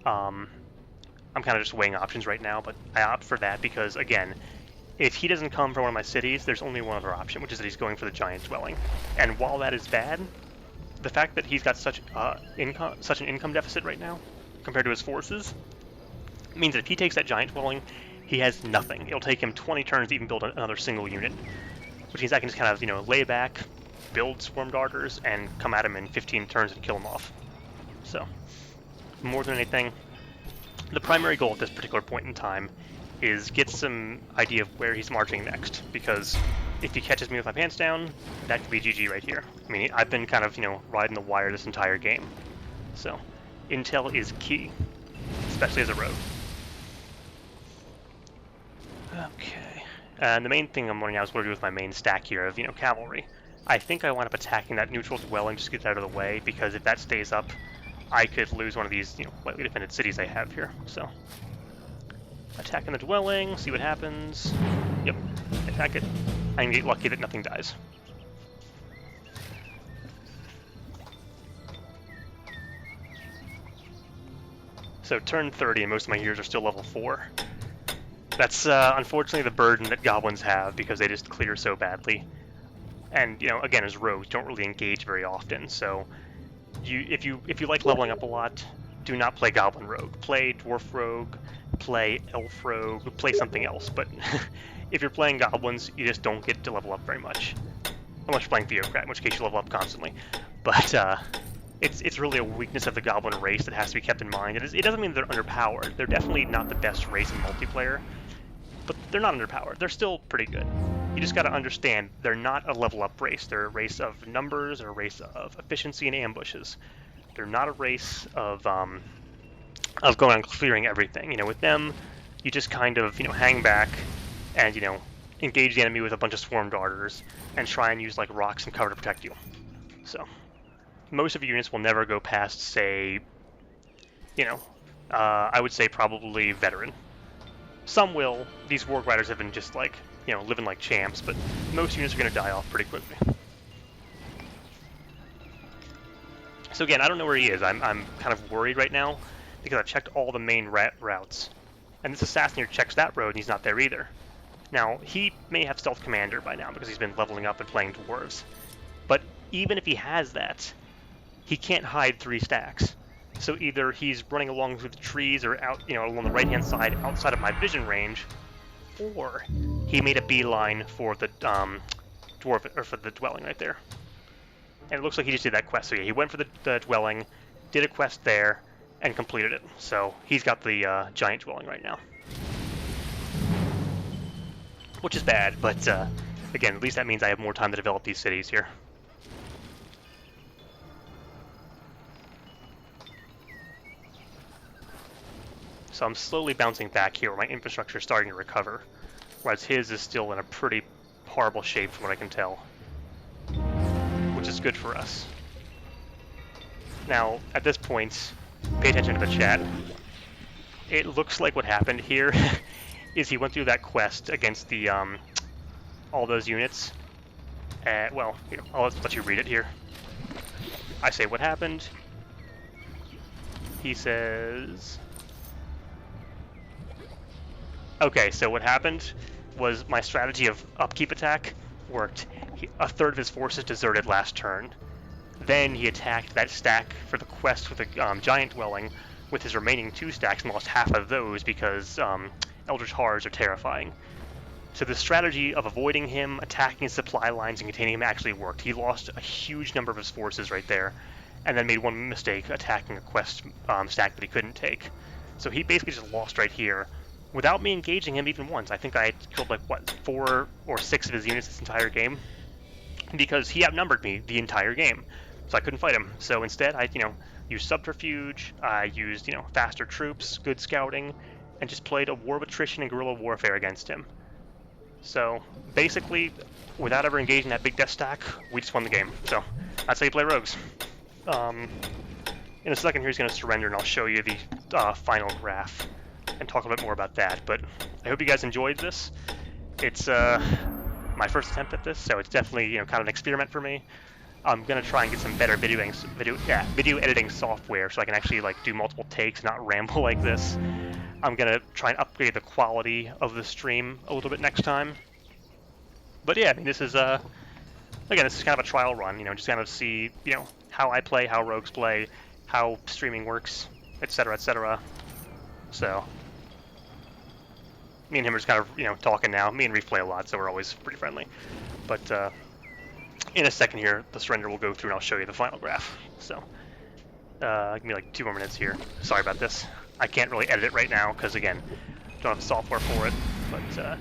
I'm kind of just weighing options right now, but I opt for that because, again, if he doesn't come from one of my cities, there's only one other option, which is that he's going for the giant dwelling. And while that is bad, the fact that he's got such an income deficit right now compared to his forces means that if he takes that giant dwelling, he has nothing. It'll take him 20 turns to even build another single unit, which means I can just kind of, lay back, build swarm darters, and come at him in 15 turns and kill him off. So, more than anything, the primary goal at this particular point in time is get some idea of where he's marching next, because if he catches me with my pants down, that could be GG right here. I mean, I've been kind of, riding the wire this entire game. So, intel is key, especially as a rogue. Okay, and the main thing I'm wondering now is what to do with my main stack here of, cavalry. I think I wind up attacking that neutral dwelling just to get it out of the way, because if that stays up, I could lose one of these, lightly defended cities I have here. So, attacking the dwelling, see what happens. Yep, attack it. I can get lucky that nothing dies. So turn 30 and most of my heroes are still level 4. That's unfortunately the burden that goblins have because they just clear so badly. And again, as rogues, you don't really engage very often. So if you like leveling up a lot, do not play goblin rogue. Play dwarf rogue, play elf rogue, play something else. But if you're playing goblins, you just don't get to level up very much. Unless you're playing Theocrat, in which case you level up constantly. But it's really a weakness of the goblin race that has to be kept in mind. It doesn't mean they're underpowered. They're definitely not the best race in multiplayer, but they're not underpowered. They're still pretty good. You just got to understand they're not a level up race. They're a race of numbers, or a race of efficiency and ambushes. They're not a race of going on clearing everything. With them, you just kind of hang back and engage the enemy with a bunch of swarm darters and try and use like rocks and cover to protect you. So most of your units will never go past, say, I would say probably veteran. Some will. These warg riders have been just like, living like champs, but most units are going to die off pretty quickly. So again, I don't know where he is. I'm kind of worried right now because I've checked all the main routes. And this assassin here checks that road and he's not there either. Now, he may have Stealth Commander by now because he's been leveling up and playing dwarves. But even if he has that, he can't hide 3 stacks. So either he's running along through the trees or out, along the right-hand side outside of my vision range, or he made a beeline for the dwarf, or for the dwelling right there. And it looks like he just did that quest. So yeah, he went for the dwelling, did a quest there, and completed it. So he's got the giant dwelling right now, which is bad. But again, at least that means I have more time to develop these cities here. So I'm slowly bouncing back here where my infrastructure is starting to recover, whereas his is still in a pretty horrible shape from what I can tell, which is good for us. Now, at this point, pay attention to the chat. It looks like what happened here is he went through that quest against the all those units. Well, I'll let you read it here. I say what happened. He says... Okay, so what happened was my strategy of upkeep attack worked. A third of his forces deserted last turn. Then he attacked that stack for the quest with the giant dwelling with his remaining 2 stacks and lost half of those because Eldritch Horrors are terrifying. So the strategy of avoiding him, attacking his supply lines, and containing him actually worked. He lost a huge number of his forces right there, and then made one mistake attacking a quest stack that he couldn't take. So he basically just lost right here without me engaging him even once. I think I killed like, 4 or 6 of his units this entire game because he outnumbered me the entire game. So I couldn't fight him. So instead, I used subterfuge, I used faster troops, good scouting, and just played a war of attrition and guerrilla warfare against him. So basically, without ever engaging that big death stack, we just won the game. So that's how you play rogues. In a second here, he's going to surrender, and I'll show you the final graph and talk a bit more about that. But I hope you guys enjoyed this. It's my first attempt at this, so it's definitely kind of an experiment for me. I'm gonna try and get some better video editing software so I can actually like do multiple takes, not ramble like this. I'm gonna try and upgrade the quality of the stream a little bit next time. But yeah, I mean, this is again, this is kind of a trial run, just kind of see, how I play, how rogues play, how streaming works, etc., etc. So, me and him are just kind of, talking now. Me and Reef play a lot, so we're always pretty friendly. But in a second here, the surrender will go through and I'll show you the final graph. So, give me like 2 more minutes here. Sorry about this. I can't really edit it right now because, again, don't have the software for it. But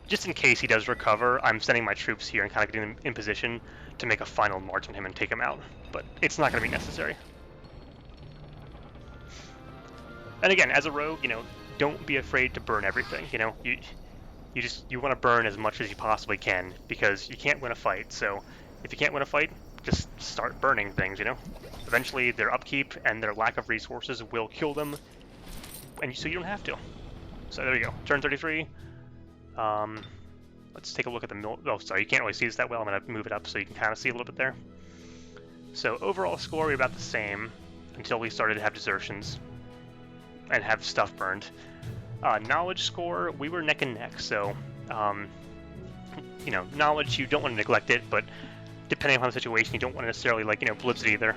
just in case he does recover, I'm sending my troops here and kind of getting them in position to make a final march on him and take him out. But it's not going to be necessary. And again, as a rogue, don't be afraid to burn everything. You want to burn as much as you possibly can because you can't win a fight. So if you can't win a fight, just start burning things. Eventually their upkeep and their lack of resources will kill them, and so you don't have to. So there we go. Turn 33. Let's take a look at the mill. Oh, sorry, you can't really see this that well. I'm going to move it up so you can kind of see a little bit there. So overall score, we're about the same until we started to have desertions and have stuff burned. Knowledge score, we were neck and neck. So, knowledge, you don't want to neglect it, but depending upon the situation, you don't want to necessarily, blitz it either.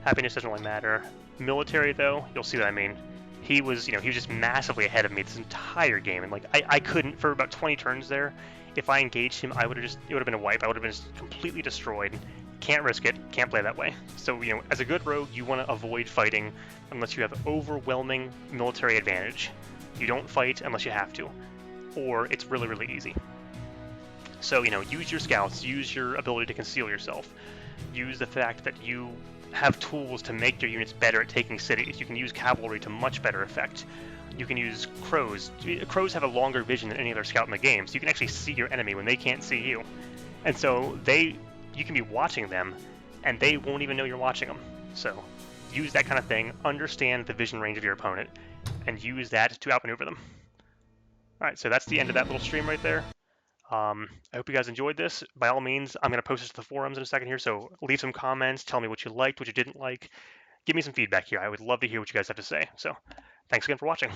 Happiness doesn't really matter. Military, though, you'll see what I mean. He was just massively ahead of me this entire game, and I couldn't for about 20 turns there. If I engaged him, it would have been a wipe. I would have been just completely destroyed. Can't risk it. Can't play that way. So as a good rogue, you want to avoid fighting unless you have overwhelming military advantage. You don't fight unless you have to, or it's really, really easy. So use your scouts, use your ability to conceal yourself, use the fact that you have tools to make your units better at taking cities. You can use cavalry to much better effect. You can use crows. Crows have a longer vision than any other scout in the game, so you can actually see your enemy when they can't see you. And so you can be watching them, and they won't even know you're watching them. So use that kind of thing, understand the vision range of your opponent, and use that to outmaneuver them. Alright, so that's the end of that little stream right there. I hope you guys enjoyed this. By all means, I'm going to post this to the forums in a second here, so leave some comments, tell me what you liked, what you didn't like. Give me some feedback here. I would love to hear what you guys have to say. So, thanks again for watching.